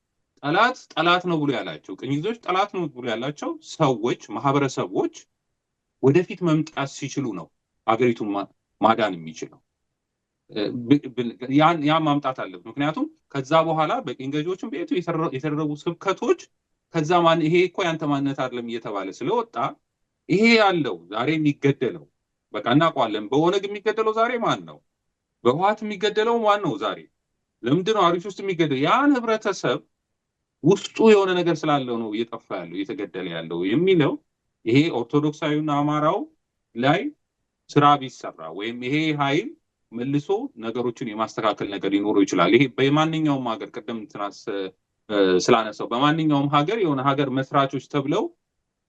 ጠላት ነው ብሎ ያላቸው ቅኝቶች ጠላት ነው ብሎ ያላቸው ሰዎች ማህበረሰቦች ወደፊት መምጣት ሲችሉ ነው ሀገሪቱን ማዳን የሚችለው። ያን ማምጣት አለበት። ምክንያቱም ከዛ በኋላ በቅኝ ገዢዎችም ቤቱ የተደረጉ ስብከቶች ከዛ ይሄ እኮ ያንተ ማንነት አይደለም እየተባለ ስለወጣ ይሄ ያለው ዛሬ የሚገደለው በቃ እናውቀዋለን። በኦነግ የሚገደለው ዛሬ ማን ነው? በህወሓት የሚገደለው ማን ነው ዛሬ? ለምንድን ነው አሪፍ ውስጥ የሚገደለው? ያን ህብረተሰብ ውስጡ የሆነ ነገር ስላለው ነው እየጠፋ ያለው እየተገደለ ያለው የሚለው ይሄ ኦርቶዶክሳዊና አማራው ላይ ስራ ቢሰራ ወይም ይሄ ኃይል መልሶ ነገሮችን የማስተካከል ነገር ሊኖረው ይችላል። ይሄ በማንኛውም ሀገር ቅድም ትናስ ስላነሳው በማንኛውም ሀገር የሆነ ሀገር መስራቾች ተብለው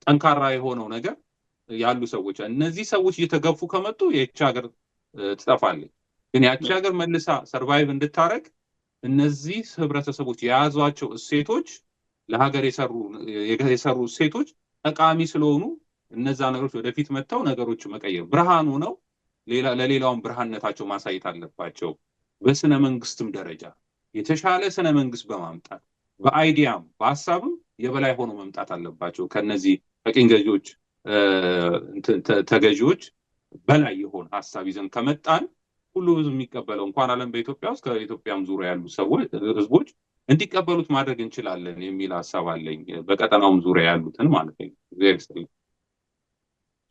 ጠንካራ የሆነው ነገር ያሉ ሰዎች እነዚህ ሰዎች እየተገፉ ከመጡ የቺ ሀገር ትጠፋለች። ግን ያቺ ሀገር መልሳ ሰርቫይቭ እንድታረግ እነዚህ ህብረተሰቦች የያዟቸው እሴቶች ለሀገር የሰሩ እሴቶች ጠቃሚ ስለሆኑ እነዛ ነገሮች ወደፊት መጥተው ነገሮች መቀየር ብርሃኑ ነው ለሌላውን ብርሃንነታቸው ማሳየት አለባቸው። በስነ መንግስትም ደረጃ የተሻለ ስነ መንግስት በማምጣት በአይዲያም በሐሳብም የበላይ ሆኖ መምጣት አለባቸው። ከነዚህ ከቅኝ ገዢዎች ተገዢዎች በላይ የሆነ ሐሳብ ይዘን ከመጣን ሁሉ ህዝብ የሚቀበለው እንኳን ዓለም በኢትዮጵያ ውስጥ ከኢትዮጵያም ዙሪያ ያሉ ሰዎች ህዝቦች እንዲቀበሉት ማድረግ እንችላለን የሚል ሐሳብ አለኝ። በቀጠናውም ዙሪያ ያሉትን ማለት ነው።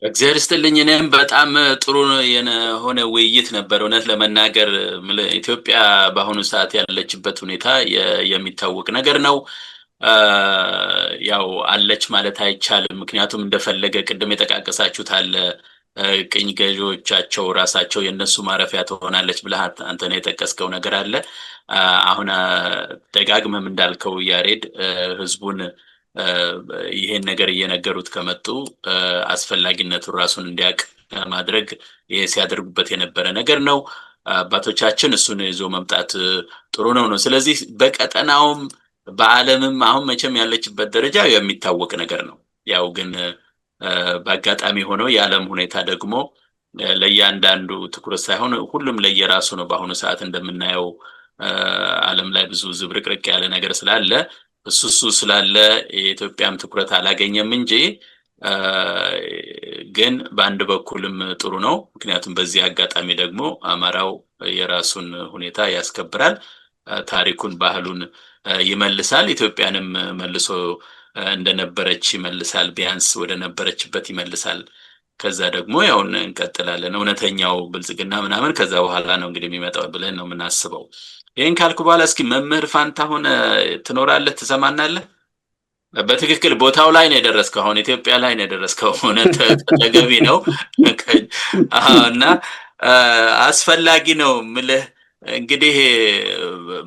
እግዚአብሔር ይስጥልኝ። እኔም በጣም ጥሩ የሆነ ውይይት ነበር። እውነት ለመናገር ኢትዮጵያ በአሁኑ ሰዓት ያለችበት ሁኔታ የሚታወቅ ነገር ነው። ያው አለች ማለት አይቻልም። ምክንያቱም እንደፈለገ ቅድም የጠቃቀሳችሁት አለ ቅኝ ገዢዎቻቸው ራሳቸው የነሱ ማረፊያ ትሆናለች ብለህ አንተ ነው የጠቀስከው ነገር አለ። አሁን ደጋግመም እንዳልከው ያሬድ ህዝቡን ይሄን ነገር እየነገሩት ከመጡ አስፈላጊነቱን ራሱን እንዲያውቅ ማድረግ ይሄ ሲያደርጉበት የነበረ ነገር ነው። አባቶቻችን እሱን ይዞ መምጣት ጥሩ ነው። ስለዚህ በቀጠናውም በዓለምም አሁን መቼም ያለችበት ደረጃ የሚታወቅ ነገር ነው። ያው ግን በአጋጣሚ ሆኖ የዓለም ሁኔታ ደግሞ ለእያንዳንዱ ትኩረት ሳይሆን ሁሉም ለየራሱ ነው። በአሁኑ ሰዓት እንደምናየው ዓለም ላይ ብዙ ዝብርቅርቅ ያለ ነገር ስላለ እሱ ስላለ የኢትዮጵያም ትኩረት አላገኘም እንጂ ግን በአንድ በኩልም ጥሩ ነው። ምክንያቱም በዚህ አጋጣሚ ደግሞ አማራው የራሱን ሁኔታ ያስከብራል፣ ታሪኩን ባህሉን ይመልሳል፣ ኢትዮጵያንም መልሶ እንደነበረች ይመልሳል፣ ቢያንስ ወደ ነበረችበት ይመልሳል። ከዛ ደግሞ ያው እንቀጥላለን። እውነተኛው ብልጽግና ምናምን ከዛ በኋላ ነው እንግዲህ የሚመጣው ብለን ነው የምናስበው። ይሄን ካልኩ በኋላ እስኪ መምህር ፋንታሁን ትኖራለህ? ትሰማናለህ? በትክክል ቦታው ላይ ነው የደረስከው። አሁን ኢትዮጵያ ላይ ነው የደረስከው። እውነት ተገቢ ነው እና አስፈላጊ ነው ምልህ እንግዲህ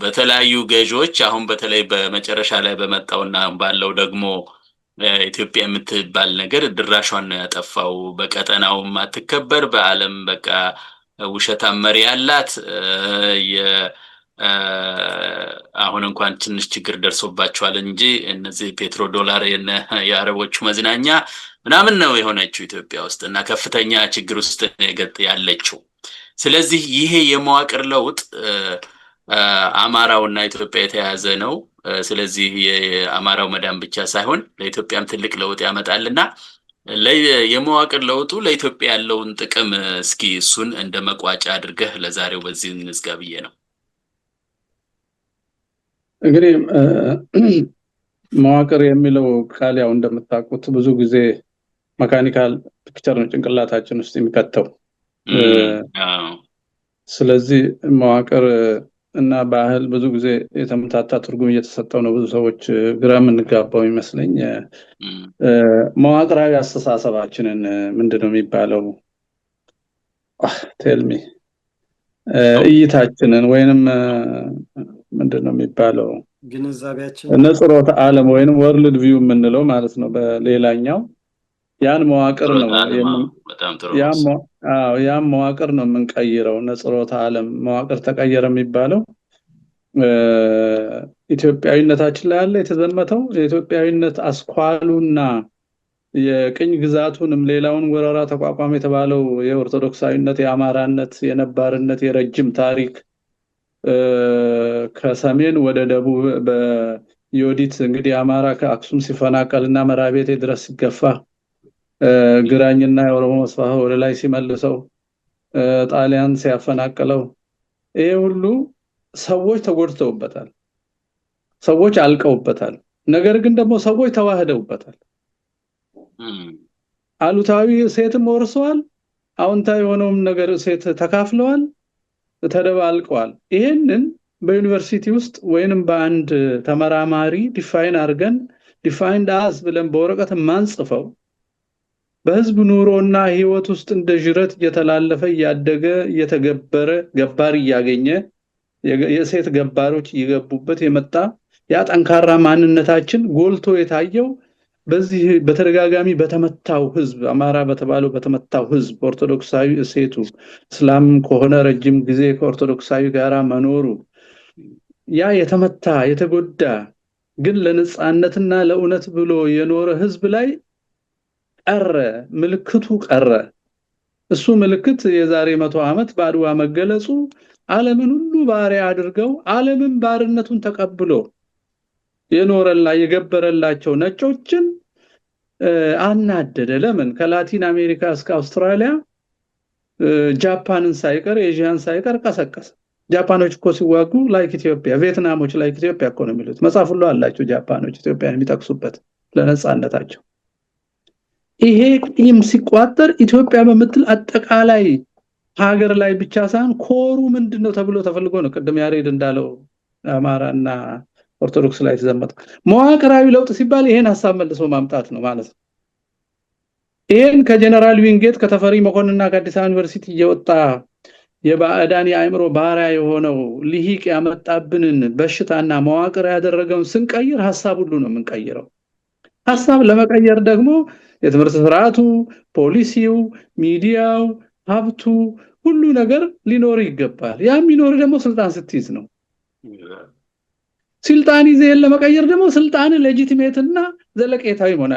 በተለያዩ ገዢዎች አሁን በተለይ በመጨረሻ ላይ በመጣውና ባለው ደግሞ ኢትዮጵያ የምትባል ነገር ድራሿን ነው ያጠፋው። በቀጠናው ማትከበር በዓለም በቃ ውሸታም መሪ ያላት አሁን እንኳን ትንሽ ችግር ደርሶባቸዋል እንጂ እነዚህ ፔትሮ ዶላር የአረቦቹ መዝናኛ ምናምን ነው የሆነችው ኢትዮጵያ ውስጥ እና ከፍተኛ ችግር ውስጥ ያለችው። ስለዚህ ይሄ የመዋቅር ለውጥ አማራውና ኢትዮጵያ የተያያዘ ነው። ስለዚህ የአማራው መዳን ብቻ ሳይሆን ለኢትዮጵያም ትልቅ ለውጥ ያመጣልና የመዋቅር ለውጡ ለኢትዮጵያ ያለውን ጥቅም እስኪ እሱን እንደ መቋጫ አድርገህ ለዛሬው በዚህ እንዝጋ ብዬ ነው። እንግዲህ መዋቅር የሚለው ቃል ያው እንደምታውቁት ብዙ ጊዜ መካኒካል ፒክቸር ነው ጭንቅላታችን ውስጥ የሚከተው። ስለዚህ መዋቅር እና ባህል ብዙ ጊዜ የተመታታ ትርጉም እየተሰጠው ነው። ብዙ ሰዎች ግራ የምንጋባው ይመስለኝ። መዋቅራዊ አስተሳሰባችንን ምንድነው የሚባለው? ቴልሚ እይታችንን ወይንም ምንድነው የሚባለው? ግንዛቤያችን ነጽሮተ ዓለም ወይንም ወርልድ ቪው የምንለው ማለት ነው በሌላኛው። ያን መዋቅር ነው ያን መዋቅር ነው የምንቀይረው። ነጽሮተ ዓለም መዋቅር ተቀየረ የሚባለው ኢትዮጵያዊነታችን ላይ ያለ የተዘመተው የኢትዮጵያዊነት አስኳሉና የቅኝ ግዛቱንም ሌላውን ወረራ ተቋቋም የተባለው የኦርቶዶክሳዊነት፣ የአማራነት፣ የነባርነት የረጅም ታሪክ ከሰሜን ወደ ደቡብ በዮዲት እንግዲህ አማራ ከአክሱም ሲፈናቀልና መራቤቴ ድረስ ሲገፋ ግራኝና የኦሮሞ መስፋፋ ወደ ላይ ሲመልሰው ጣሊያን ሲያፈናቅለው ይሄ ሁሉ ሰዎች ተጎድተውበታል፣ ሰዎች አልቀውበታል። ነገር ግን ደግሞ ሰዎች ተዋህደውበታል። አሉታዊ ሴትም ወርሰዋል፣ አዎንታዊ የሆነውም ነገር ሴት ተካፍለዋል፣ ተደባልቀዋል። ይሄንን በዩኒቨርሲቲ ውስጥ ወይንም በአንድ ተመራማሪ ዲፋይን አድርገን ዲፋይንድ አስ ብለን በወረቀት ማንጽፈው በህዝብ ኑሮና ህይወት ውስጥ እንደ ጅረት እየተላለፈ እያደገ እየተገበረ ገባር እያገኘ የሴት ገባሮች እየገቡበት የመጣ ያ ጠንካራ ማንነታችን ጎልቶ የታየው በዚህ በተደጋጋሚ በተመታው ህዝብ አማራ በተባለው በተመታው ህዝብ ኦርቶዶክሳዊ እሴቱ እስላም ከሆነ ረጅም ጊዜ ከኦርቶዶክሳዊ ጋራ መኖሩ ያ የተመታ የተጎዳ ግን ለነጻነትና ለእውነት ብሎ የኖረ ህዝብ ላይ ቀረ፣ ምልክቱ ቀረ። እሱ ምልክት የዛሬ 100 ዓመት በአድዋ መገለጹ ዓለምን ሁሉ ባሪያ አድርገው ዓለምን ባርነቱን ተቀብሎ የኖረላ የገበረላቸው ነጮችን አናደደ። ለምን? ከላቲን አሜሪካ እስከ አውስትራሊያ ጃፓንን ሳይቀር ኤዥያን ሳይቀር ቀሰቀሰ። ጃፓኖች እኮ ሲዋጉ ላይክ ኢትዮጵያ፣ ቪየትናሞች ላይክ ኢትዮጵያ እኮ ነው የሚሉት። መጽሐፍ ሁሉ አላቸው ጃፓኖች ኢትዮጵያን የሚጠቅሱበት ለነጻነታቸው። ይሄ ቂም ሲቋጠር ኢትዮጵያ በመትል አጠቃላይ ሀገር ላይ ብቻ ሳይሆን ኮሩ ምንድነው ተብሎ ተፈልጎ ነው ቅድም ያሬድ እንዳለው አማራና ኦርቶዶክስ ላይ ተዘመተ። መዋቅራዊ ለውጥ ሲባል ይሄን ሐሳብ መልሶ ማምጣት ነው ማለት ነው። ይሄን ከጀነራል ዊንጌት ከተፈሪ መኮንንና ከአዲስ አበባ ዩኒቨርሲቲ እየወጣ የባዕዳን የአእምሮ ባሪያ የሆነው ሊሂቅ ያመጣብንን በሽታና መዋቅር ያደረገውን ስንቀይር ሐሳብ ሁሉ ነው የምንቀይረው። ሐሳብ ለመቀየር ደግሞ የትምህርት ስርዓቱ፣ ፖሊሲው፣ ሚዲያው፣ ሀብቱ ሁሉ ነገር ሊኖር ይገባል። ያ የሚኖር ደግሞ ስልጣን ስትይዝ ነው። ስልጣን ይዘህ ለመቀየር ደግሞ ስልጣን ሌጂቲሜት እና ዘለቄታዊ ሆነ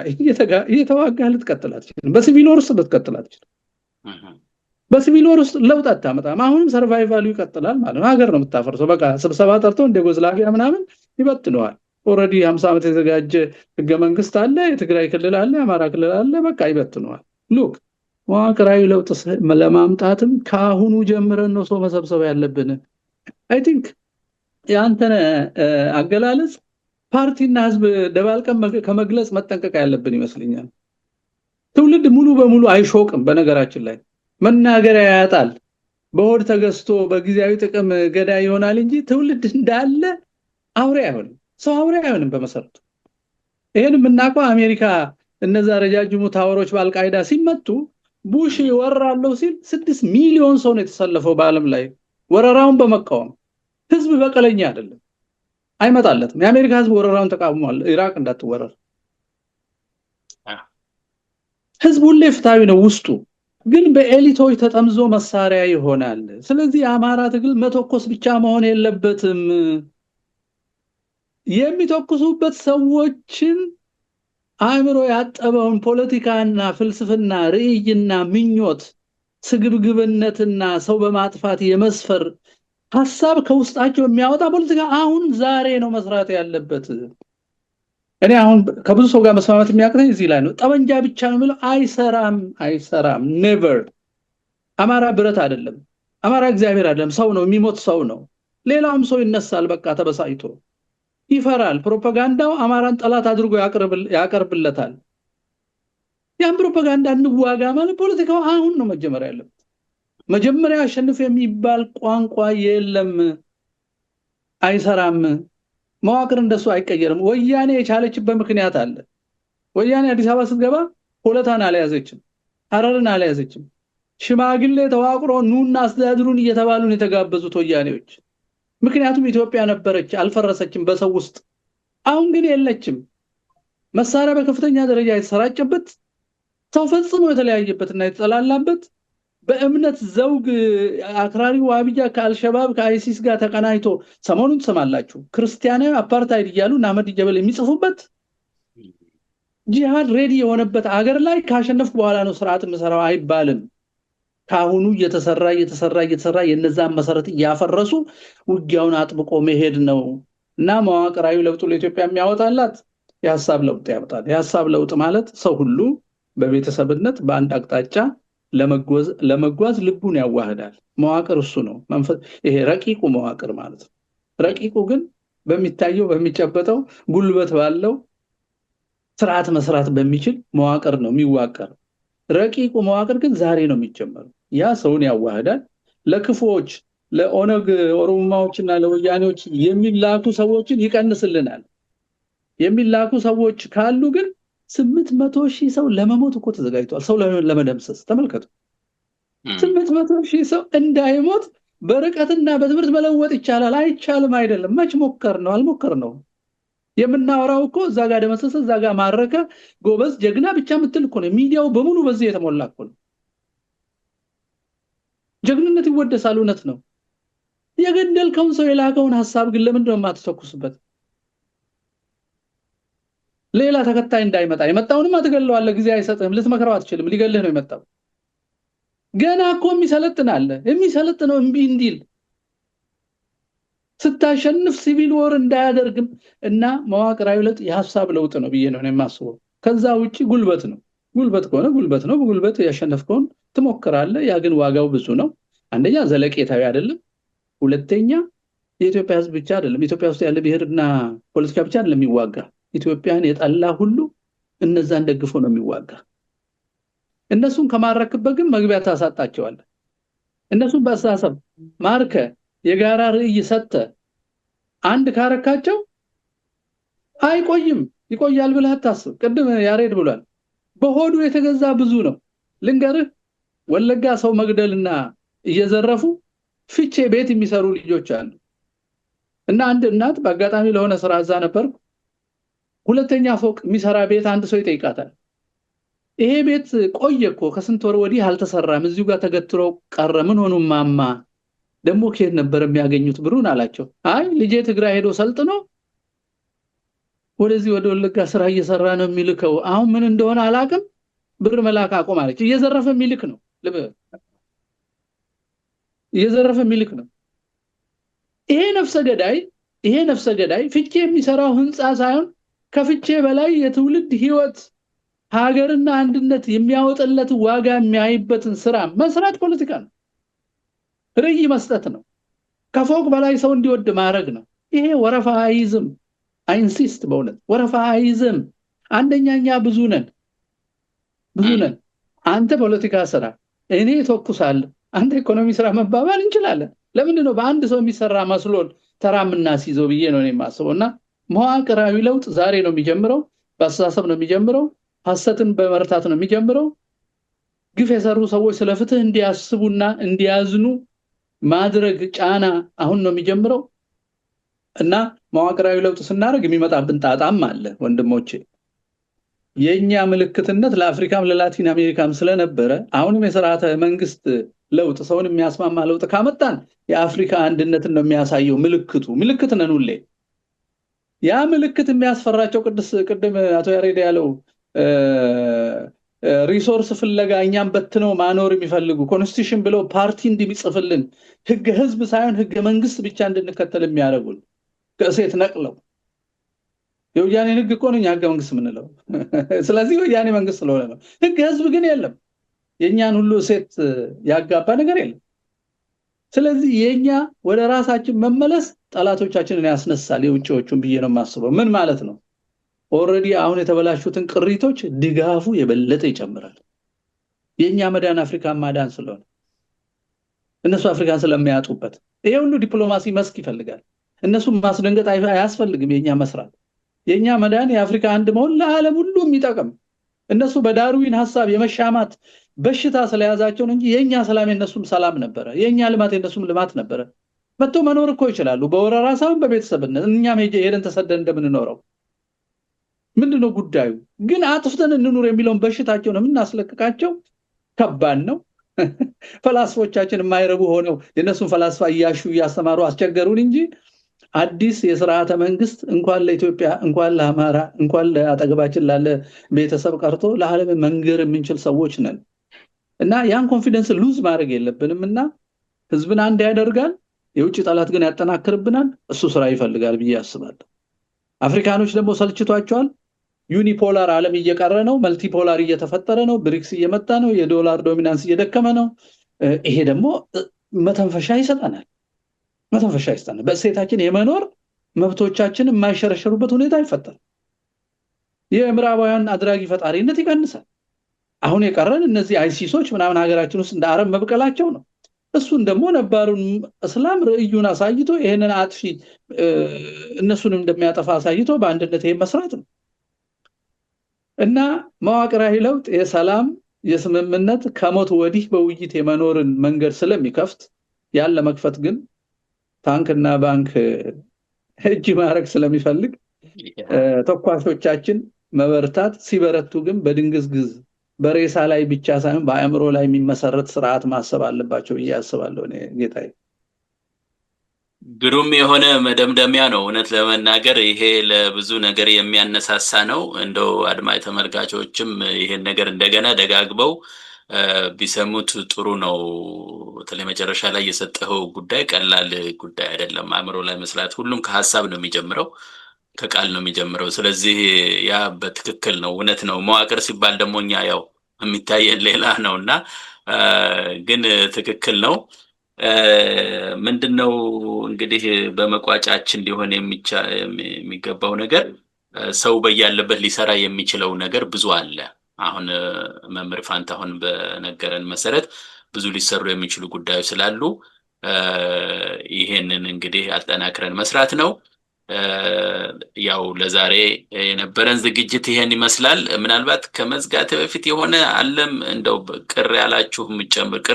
እየተዋጋህ ልትቀጥል አትችልም። በሲቪል ወር ውስጥ ልትቀጥል አትችልም። በሲቪል ወር ውስጥ ለውጥ አታመጣም። አሁንም ሰርቫይቫሉ ይቀጥላል ማለት ነው። ሀገር ነው የምታፈርሰው። በቃ ስብሰባ ጠርተው እንደ ጎዝላቪያ ምናምን ይበትነዋል። ኦሬዲ 50 ዓመት የተዘጋጀ ህገ መንግስት አለ፣ የትግራይ ክልል አለ፣ የአማራ ክልል አለ፣ በቃ ይበትነዋል። ሉክ መዋቅራዊ ለውጥ ለማምጣትም ከአሁኑ ጀምረን ነው ሰው መሰብሰብ ያለብን። አይ ቲንክ ያንተነ አገላለጽ ፓርቲና ህዝብ ደባልቀን ከመግለጽ መጠንቀቅ ያለብን ይመስለኛል። ትውልድ ሙሉ በሙሉ አይሾቅም። በነገራችን ላይ መናገሪያ ያጣል። በሆድ ተገዝቶ በጊዜያዊ ጥቅም ገዳይ ይሆናል እንጂ ትውልድ እንዳለ አውሬ አይሆንም። ሰው አውሬ አይሆንም በመሰረቱ። ይሄን የምናውቀው አሜሪካ እነዛ ረጃጅሙ ታወሮች በአልቃይዳ ሲመቱ ቡሽ ይወራለው ሲል 6 ሚሊዮን ሰው ነው የተሰለፈው በአለም ላይ ወረራውን በመቃወም። ህዝብ በቀለኛ አይደለም፣ አይመጣለትም። የአሜሪካ ህዝብ ወረራውን ተቃውሟል፣ ኢራቅ እንዳትወረር። ህዝብ ሁሌ ፍትሃዊ ነው ውስጡ፣ ግን በኤሊቶች ተጠምዞ መሳሪያ ይሆናል። ስለዚህ የአማራ ትግል መተኮስ ብቻ መሆን የለበትም። የሚተኩሱበት ሰዎችን አእምሮ ያጠበውን ፖለቲካና ፍልስፍና ርዕይና ምኞት ስግብግብነትና ሰው በማጥፋት የመስፈር ሐሳብ ከውስጣቸው የሚያወጣ ፖለቲካ አሁን ዛሬ ነው መስራት ያለበት። እኔ አሁን ከብዙ ሰው ጋር መስማማት የሚያቅተኝ እዚህ ላይ ነው። ጠመንጃ ብቻ ነው የሚለው አይሰራም ኔቨር። አማራ ብረት አይደለም፣ አማራ እግዚአብሔር አይደለም፣ ሰው ነው፣ የሚሞት ሰው ነው። ሌላውም ሰው ይነሳል በቃ ተበሳይቶ ይፈራል። ፕሮፓጋንዳው አማራን ጠላት አድርጎ ያቀርብለታል። ያን ፕሮፓጋንዳ እንዋጋ ማለት ፖለቲካው አሁን ነው መጀመሪያ ያለበት። መጀመሪያ አሸንፍ የሚባል ቋንቋ የለም፣ አይሰራም። መዋቅር እንደሱ አይቀየርም። ወያኔ የቻለችበት ምክንያት አለ። ወያኔ አዲስ አበባ ስትገባ ሆለታን አልያዘችም፣ ሐረርን አልያዘችም። ሽማግሌ ተዋቅሮ ኑና አስተዳድሩን እየተባሉ ነው የተጋበዙት ወያኔዎች። ምክንያቱም ኢትዮጵያ ነበረች፣ አልፈረሰችም በሰው ውስጥ። አሁን ግን የለችም። መሳሪያ በከፍተኛ ደረጃ የተሰራጨበት፣ ሰው ፈጽሞ የተለያየበትና የተጠላላበት፣ በእምነት ዘውግ አክራሪው አብያ ከአልሸባብ ከአይሲስ ጋር ተቀናይቶ ሰሞኑን ትሰማላችሁ ክርስቲያናዊ አፓርታይድ እያሉ አህመድ ጀበል የሚጽፉበት ጂሃድ ሬዲ የሆነበት አገር ላይ ካሸነፍኩ በኋላ ነው ስርዓት መሰራው አይባልም። ካሁኑ እየተሰራ የነዛን መሰረት እያፈረሱ ውጊያውን አጥብቆ መሄድ ነው እና መዋቅራዊ ለውጥ ለኢትዮጵያ የሚያወጣላት የሐሳብ ለውጥ ያወጣል። የሐሳብ ለውጥ ማለት ሰው ሁሉ በቤተሰብነት በአንድ አቅጣጫ ለመጓዝ ልቡን ያዋህዳል። መዋቅር እሱ ነው። ይሄ ረቂቁ መዋቅር ማለት ነው። ረቂቁ ግን በሚታየው በሚጨበጠው ጉልበት ባለው ስርዓት መስራት በሚችል መዋቅር ነው የሚዋቀር። ረቂቁ መዋቅር ግን ዛሬ ነው የሚጀመረው። ያ ሰውን ያዋህዳል። ለክፎች ለኦነግ ኦሮሞማዎችና ለወያኔዎች የሚላኩ ሰዎችን ይቀንስልናል። የሚላኩ ሰዎች ካሉ ግን 800,000 ሰው ለመሞት እኮ ተዘጋጅቷል። ሰው ለመደምሰስ ተመልከቱ። 800,000 ሰው እንዳይሞት በርቀትና በትምህርት መለወጥ ይቻላል አይቻልም? አይደለም። መች ሞከር ነው? አልሞከር ነው። የምናወራው እኮ እዛ ጋር ደመሰሰ፣ እዛ ጋር ማረከ፣ ጎበዝ ጀግና ብቻ የምትል እኮ ነው። ሚዲያው በሙሉ በዚህ የተሞላ እኮ ነው። ጀግንነት ይወደሳል፣ እውነት ነው። የገደልከውን ሰው የላከውን ሐሳብ ግን ለምንድን ነው የማትተኩስበት? ሌላ ተከታይ እንዳይመጣ የመጣውንም አትገለዋለህ፣ ጊዜ አይሰጥህም፣ ልትመክረው አትችልም፣ ሊገልህ ነው የመጣው። ገና እኮ የሚሰለጥነው እምቢ እንዲል ስታሸንፍ ሲቪል ወር እንዳያደርግም እና መዋቅራዊ ለውጥ የሐሳብ ለውጥ ነው ብዬ ነው የማስበው። ከዛ ውጪ ጉልበት ነው። ጉልበት ከሆነ ጉልበት ነው። በጉልበት ያሸነፍከውን ትሞክራለህ። ያ ግን ዋጋው ብዙ ነው። አንደኛ ዘለቄታዊ አይደለም። ሁለተኛ የኢትዮጵያ ሕዝብ ብቻ አይደለም፣ ኢትዮጵያ ውስጥ ያለ ብሔርና ፖለቲካ ብቻ አይደለም የሚዋጋ። ኢትዮጵያን የጠላ ሁሉ እነዛን ደግፎ ነው የሚዋጋ። እነሱን ከማረክበት ግን መግቢያ ታሳጣቸዋለህ። እነሱን በአስተሳሰብ ማርከ የጋራ ርዕይ ሰጠ አንድ ካረካቸው አይቆይም። ይቆያል ብለህ አታስብ። ቅድም ያሬድ ብሏል፣ በሆዱ የተገዛ ብዙ ነው። ልንገርህ፣ ወለጋ ሰው መግደልና እየዘረፉ ፍቼ ቤት የሚሰሩ ልጆች አሉ። እና አንድ እናት በአጋጣሚ ለሆነ ስራ እዛ ነበርኩ። ሁለተኛ ፎቅ የሚሰራ ቤት አንድ ሰው ይጠይቃታል። ይሄ ቤት ቆየ እኮ ከስንት ወር ወዲህ አልተሰራም፣ እዚሁ ጋር ተገትሮ ቀረ። ምን ሆኑ ማማ? ደግሞ ከየት ነበር የሚያገኙት ብሩን አላቸው። አይ ልጄ ትግራይ ሄዶ ሰልጥኖ ወደዚህ ወደ ወለጋ ስራ እየሰራ ነው የሚልከው። አሁን ምን እንደሆነ አላቅም፣ ብር መላክ አቆም አለች። እየዘረፈ የሚልክ ነው። እየዘረፈ የሚልክ ነው። ይሄ ነፍሰ ገዳይ ፍቼ የሚሰራው ህንፃ ሳይሆን ከፍቼ በላይ የትውልድ ህይወት ሀገርና አንድነት የሚያወጣለት ዋጋ የሚያይበትን ስራ መስራት ፖለቲካ ነው። ርዕይ መስጠት ነው። ከፎቅ በላይ ሰው እንዲወድ ማድረግ ነው። ይሄ ወረፋ አይዝም። ኢንሲስት በእውነት ወረፋ አይዝም። አንደኛኛ ብዙ ነን። አንተ ፖለቲካ ስራ፣ እኔ ተኩሳለሁ፣ አንተ ኢኮኖሚ ስራ መባባል እንችላለን። ለምንድን ነው በአንድ ሰው የሚሰራ መስሎን ተራምና ሲይዘው ብዬ ነው የማስበውና መዋቅራዊ ለውጥ ዛሬ ነው የሚጀምረው። በአስተሳሰብ ነው የሚጀምረው። ሐሰትን በመርታት ነው የሚጀምረው። ግፍ የሰሩ ሰዎች ስለ ፍትህ እንዲያስቡና እንዲያዝኑ ማድረግ ጫና አሁን ነው የሚጀምረው እና መዋቅራዊ ለውጥ ስናደርግ የሚመጣብን ጣጣም አለ ወንድሞቼ። የኛ ምልክትነት ለአፍሪካም ለላቲን አሜሪካም ስለነበረ አሁንም የሥርዓተ መንግስት ለውጥ ሰውን የሚያስማማ ለውጥ ካመጣን የአፍሪካ አንድነትን ነው የሚያሳየው። ምልክት ነን ሁሌ። ያ ምልክት የሚያስፈራቸው ቅድም አቶ ያሬድ ያለው ሪሶርስ ፍለጋ እኛም በትነው ማኖር የሚፈልጉ ኮንስቲቱሽን ብለው ፓርቲ እንዲጽፍልን ህገ ህዝብ ሳይሆን ህገ መንግስት ብቻ እንድንከተል የሚያደርጉን ከእሴት ነቅለው የወያኔ ህግ እኮ ነው ህገ መንግስት የምንለው። ስለዚህ ወያኔ መንግስት ስለሆነ ነው። ህገ ህዝብ ግን የለም። የኛን ሁሉ እሴት ያጋባ ነገር የለም። ስለዚህ የኛ ወደ ራሳችን መመለስ ጠላቶቻችንን ያስነሳል፣ የውጭዎቹን ብዬ ነው የማስበው። ምን ማለት ነው? ኦልሬዲ አሁን የተበላሹትን ቅሪቶች ድጋፉ የበለጠ ይጨምራል። የኛ መዳን አፍሪካን ማዳን ስለሆነ እነሱ አፍሪካን ስለሚያጡበት ይሄ ሁሉ ዲፕሎማሲ መስክ ይፈልጋል። እነሱ ማስደንገጥ አያስፈልግም። የኛ መስራት የኛ መዳን የአፍሪካ አንድ መሆን ለዓለም ሁሉ የሚጠቅም እነሱ በዳርዊን ሐሳብ የመሻማት በሽታ ስለያዛቸው እንጂ የኛ ሰላም የነሱም ሰላም ነበረ። የኛ ልማት የነሱም ልማት ነበረ። መጥቶ መኖር እኮ ይችላሉ በወረራ ሳይሆን በቤተሰብነት። እኛም ሄደን ተሰደን እንደምንኖረው ምንድነው ጉዳዩ? ግን አጥፍተን እንኑር የሚለውን በሽታቸው ነው የምናስለቅቃቸው። ከባድ ነው። ፈላስፎቻችን የማይረቡ ሆነው የነሱን ፈላስፋ እያሹ እያስተማሩ አስቸገሩን እንጂ አዲስ የሥርዓተ መንግስት እንኳን ለኢትዮጵያ እንኳን ለአማራ እንኳን ለአጠገባችን ላለ ቤተሰብ ቀርቶ ለዓለም መንገር የምንችል ሰዎች ነን እና ያን ኮንፊደንስ ሉዝ ማድረግ የለብንምና ህዝብን አንድ ያደርጋል። የውጭ ጠላት ግን ያጠናክርብናል። እሱ ስራ ይፈልጋል ብዬ አስባለሁ። አፍሪካኖች ደግሞ ሰልችቷቸዋል። ዩኒፖላር ዓለም እየቀረ ነው። መልቲፖላር እየተፈጠረ ነው። ብሪክስ እየመጣ ነው። የዶላር ዶሚናንስ እየደከመ ነው። ይሄ ደግሞ መተንፈሻ ይሰጠናል። በእሴታችን የመኖር መብቶቻችን የማይሸረሸሩበት ሁኔታ ይፈጠራል። የምዕራባውያን አድራጊ ፈጣሪነት ይቀንሳል። አሁን የቀረን እነዚህ አይሲሶች ምናምን ሀገራችን ውስጥ እንደ አረብ መብቀላቸው ነው። እሱን ደግሞ ነባሩን እስላም ርዕዩን አሳይቶ ይሄንን አጥፊ እነሱንም እንደሚያጠፋ አሳይቶ በአንድነት ይሄን መስራት ነው እና መዋቅራዊ ለውጥ የሰላም የስምምነት ከሞት ወዲህ በውይይት የመኖርን መንገድ ስለሚከፍት ያለ መክፈት ግን ታንክና ባንክ እጅ ማድረግ ስለሚፈልግ ተኳሾቻችን መበርታት ሲበረቱ ግን በድንግዝግዝ በሬሳ ላይ ብቻ ሳይሆን በአእምሮ ላይ የሚመሰረት ስርዓት ማሰብ አለባቸው ብዬ አስባለሁ። እኔ ጌታዬ ግሩም የሆነ መደምደሚያ ነው። እውነት ለመናገር ይሄ ለብዙ ነገር የሚያነሳሳ ነው። እንደው አድማጭ ተመልካቾችም ይሄን ነገር እንደገና ደጋግበው ቢሰሙት ጥሩ ነው። በተለይ መጨረሻ ላይ የሰጠኸው ጉዳይ ቀላል ጉዳይ አይደለም። አእምሮ ላይ መስራት ሁሉም ከሀሳብ ነው የሚጀምረው፣ ከቃል ነው የሚጀምረው። ስለዚህ ያ በትክክል ነው፣ እውነት ነው። መዋቅር ሲባል ደግሞ እኛ ያው የሚታየን ሌላ ነውና ግን ትክክል ነው። ምንድነው እንግዲህ በመቋጫችን ሊሆን የሚገባው ነገር ሰው በያለበት ሊሰራ የሚችለው ነገር ብዙ አለ። አሁን መምህር ፋንታሁን በነገረን መሰረት ብዙ ሊሰሩ የሚችሉ ጉዳዮች ስላሉ ይሄንን እንግዲህ አጠናክረን መስራት ነው። ያው ለዛሬ የነበረን ዝግጅት ይሄን ይመስላል። ምናልባት ከመዝጋት በፊት የሆነ አለም እንደው ቅር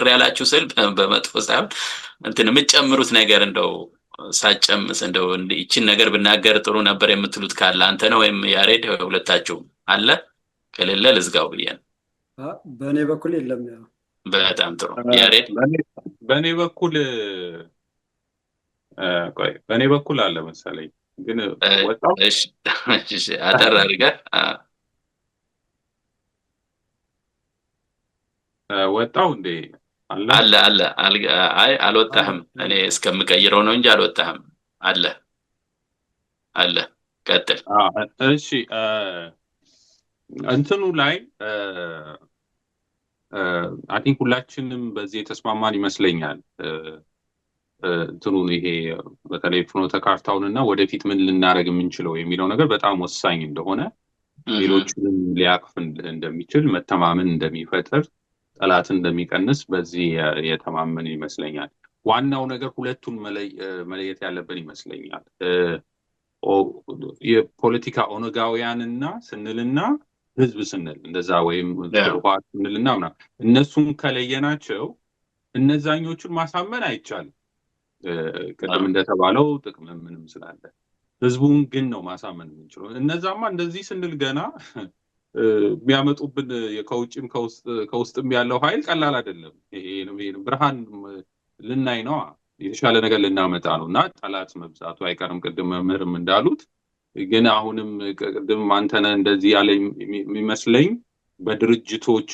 ያላችሁ ስል በመጥፎ ሳይሆን እንትን የምትጨምሩት ነገር እንደው ሳጨምስ እንደው ይችን ነገር ብናገር ጥሩ ነበር የምትሉት ካለ አንተ ነው ወይም ያሬድ ሁለታችሁ አለ? ከሌለ ልዝጋው ብዬ ነው። በእኔ በኩል የለም። በጣም ጥሩ ያሬድ። በእኔ በኩል አለ መሰለኝ ግን ወጣው። እሺ አጠር አድርገህ ወጣው እንዴ? አለ አይ አልወጣህም። እኔ እስከምቀይረው ነው እንጂ አልወጣህም። አለ ቀጥል። እሺ እንትኑ ላይ አይ ቲንክ ሁላችንም በዚህ የተስማማን ይመስለኛል። እንትኑን ይሄ በተለይ ፍኖተ ካርታውንና ወደፊት ምን ልናደርግ የምንችለው የሚለው ነገር በጣም ወሳኝ እንደሆነ፣ ሌሎችንም ሊያቅፍ እንደሚችል፣ መተማመን እንደሚፈጥር፣ ጠላትን እንደሚቀንስ በዚህ የተማመን ይመስለኛል። ዋናው ነገር ሁለቱን መለየት ያለብን ይመስለኛል። የፖለቲካ ኦነጋውያንና ስንልና ህዝብ ስንል እንደዛ ወይም ህወሓት ስንልና ምናምን እነሱን ከለየናቸው እነዛኞቹን ማሳመን አይቻልም። ቅድም እንደተባለው ጥቅም ምንም ስላለ ህዝቡን ግን ነው ማሳመን የምንችለው። እነዛማ እንደዚህ ስንል ገና የሚያመጡብን ከውጭም ከውስጥም ያለው ኃይል ቀላል አይደለም። ይሄን ብርሃን ልናይ ነው፣ የተሻለ ነገር ልናመጣ ነው እና ጠላት መብዛቱ አይቀርም ቅድም መምህርም እንዳሉት። ግን አሁንም ቅድም አንተነህ እንደዚህ ያለ የሚመስለኝ በድርጅቶች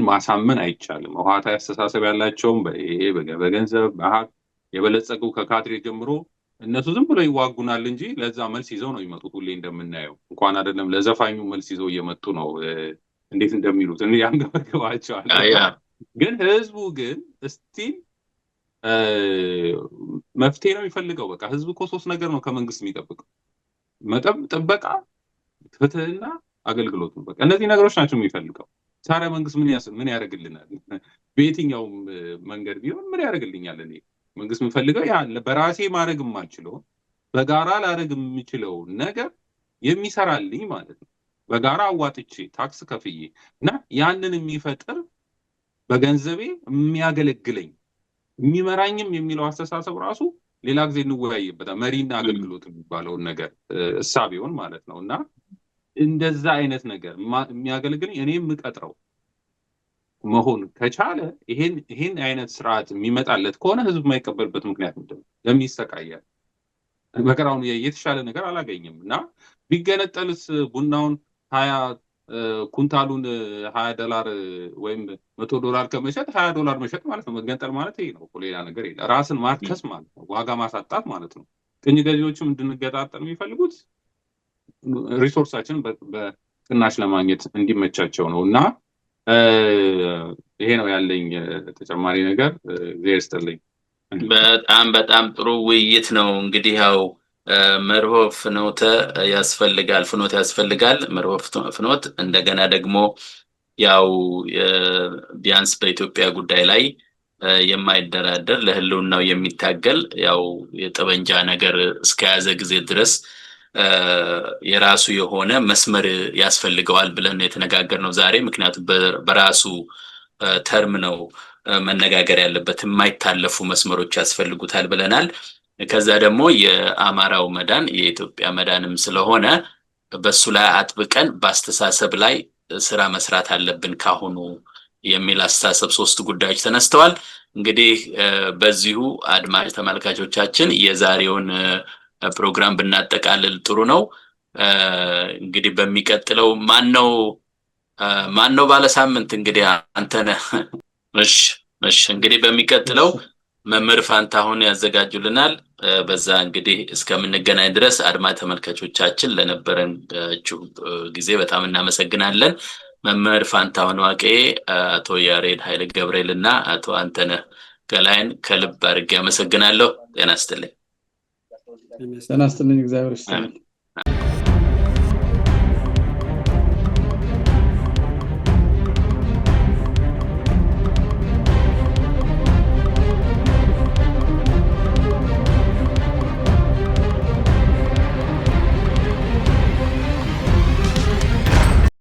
ማሳመን አይቻልም። ህወሓታዊ አስተሳሰብ ያላቸውም በገንዘብ በሀብት የበለጸጉ ከካድሬ ጀምሮ እነሱ ዝም ብለው ይዋጉናል እንጂ ለዛ መልስ ይዘው ነው የሚመጡት። ሁሌ እንደምናየው እንኳን አይደለም ለዘፋኙ መልስ ይዘው እየመጡ ነው። እንዴት እንደሚሉት ያንገበግባቸዋል። ግን ህዝቡ ግን እስቲል መፍትሄ ነው የሚፈልገው። በቃ ህዝብ እኮ 3 ነገር ነው ከመንግስት የሚጠብቀው፣ ጥበቃ፣ ፍትህና አገልግሎት ነው። በቃ እነዚህ ነገሮች ናቸው የሚፈልገው። ታዲያ መንግስት ምን ያደርግልናል? በየትኛውም መንገድ ቢሆን ምን ያደርግልኛል? እኔ መንግስት የምፈልገው በራሴ ማድረግ የማልችለው በጋራ ላደርግ የምችለው ነገር የሚሰራልኝ ማለት ነው። በጋራ አዋጥቼ ታክስ ከፍዬ እና ያንን የሚፈጥር በገንዘቤ የሚያገለግለኝ የሚመራኝም የሚለው አስተሳሰብ ራሱ ሌላ ጊዜ እንወያይበታል። መሪና አገልግሎት የሚባለውን ነገር እሳቤውን ማለት ነው። እና እንደዛ አይነት ነገር የሚያገለግልኝ እኔ የምቀጥረው መሆን ከቻለ ይሄን አይነት ስርዓት የሚመጣለት ከሆነ ህዝብ የማይቀበልበት ምክንያት ምንድን ነው? ለምን ይሰቃያል? መከራውን የተሻለ ነገር አላገኝም። እና ቢገነጠልስ ቡናውን 20 ኩንታሉን $20 ወይም $100 ከመሸጥ $20 መሸጥ ማለት ነው። መገንጠል ማለት ይሄ ነው። ሌላ ነገር የለም። ራስን ማርከስ ማለት ነው። ዋጋ ማሳጣት ማለት ነው። ቅኝ ገዢዎችም እንድንገጣጠል የሚፈልጉት ሪሶርሳችን በቅናሽ ለማግኘት እንዲመቻቸው ነው። እና ይሄ ነው ያለኝ ተጨማሪ ነገር። እግዚአብሔር ይስጥልኝ። በጣም ጥሩ ውይይት ነው። እንግዲህ ያው መርሆ ፍኖት ያስፈልጋል። መርሆ ፍኖት እንደገና ደግሞ ያው ቢያንስ በኢትዮጵያ ጉዳይ ላይ የማይደራደር ለህልውናው የሚታገል ያው የጠበንጃ ነገር እስከያዘ ጊዜ ድረስ የራሱ የሆነ መስመር ያስፈልገዋል ብለን የተነጋገርነው ዛሬ። ምክንያቱም በራሱ ተርም ነው መነጋገር ያለበት፣ የማይታለፉ መስመሮች ያስፈልጉታል ብለናል። ከዛ ደግሞ የአማራው መዳን የኢትዮጵያ መዳንም ስለሆነ በሱ ላይ አጥብቀን በአስተሳሰብ ላይ ስራ መስራት አለብን ካሁኑ የሚል አስተሳሰብ 3 ጉዳዮች ተነስተዋል። እንግዲህ በዚሁ አድማጭ ተመልካቾቻችን የዛሬውን ፕሮግራም ብናጠቃልል ጥሩ ነው። እንግዲህ በሚቀጥለው ማነው ባለሳምንት? እንግዲህ አንተነህ። እሺ እንግዲህ በሚቀጥለው መምህር ፋንታሁን ያዘጋጁልናል። በዛ እንግዲህ እስከምንገናኝ ድረስ አድማጭ ተመልካቾቻችን ለነበረን ጊዜ በጣም እናመሰግናለን። መምህር ፋንታሁን ዋቄ፣ አቶ ያሬድ ኃይለ ገብርኤል እና አቶ አንተነህ ገላይን ከልብ አድርጌ አመሰግናለሁ። ጤና ይስጥልኝ። ጤና ይስጥልኝ። እግዚአብሔር ይስጥልኝ።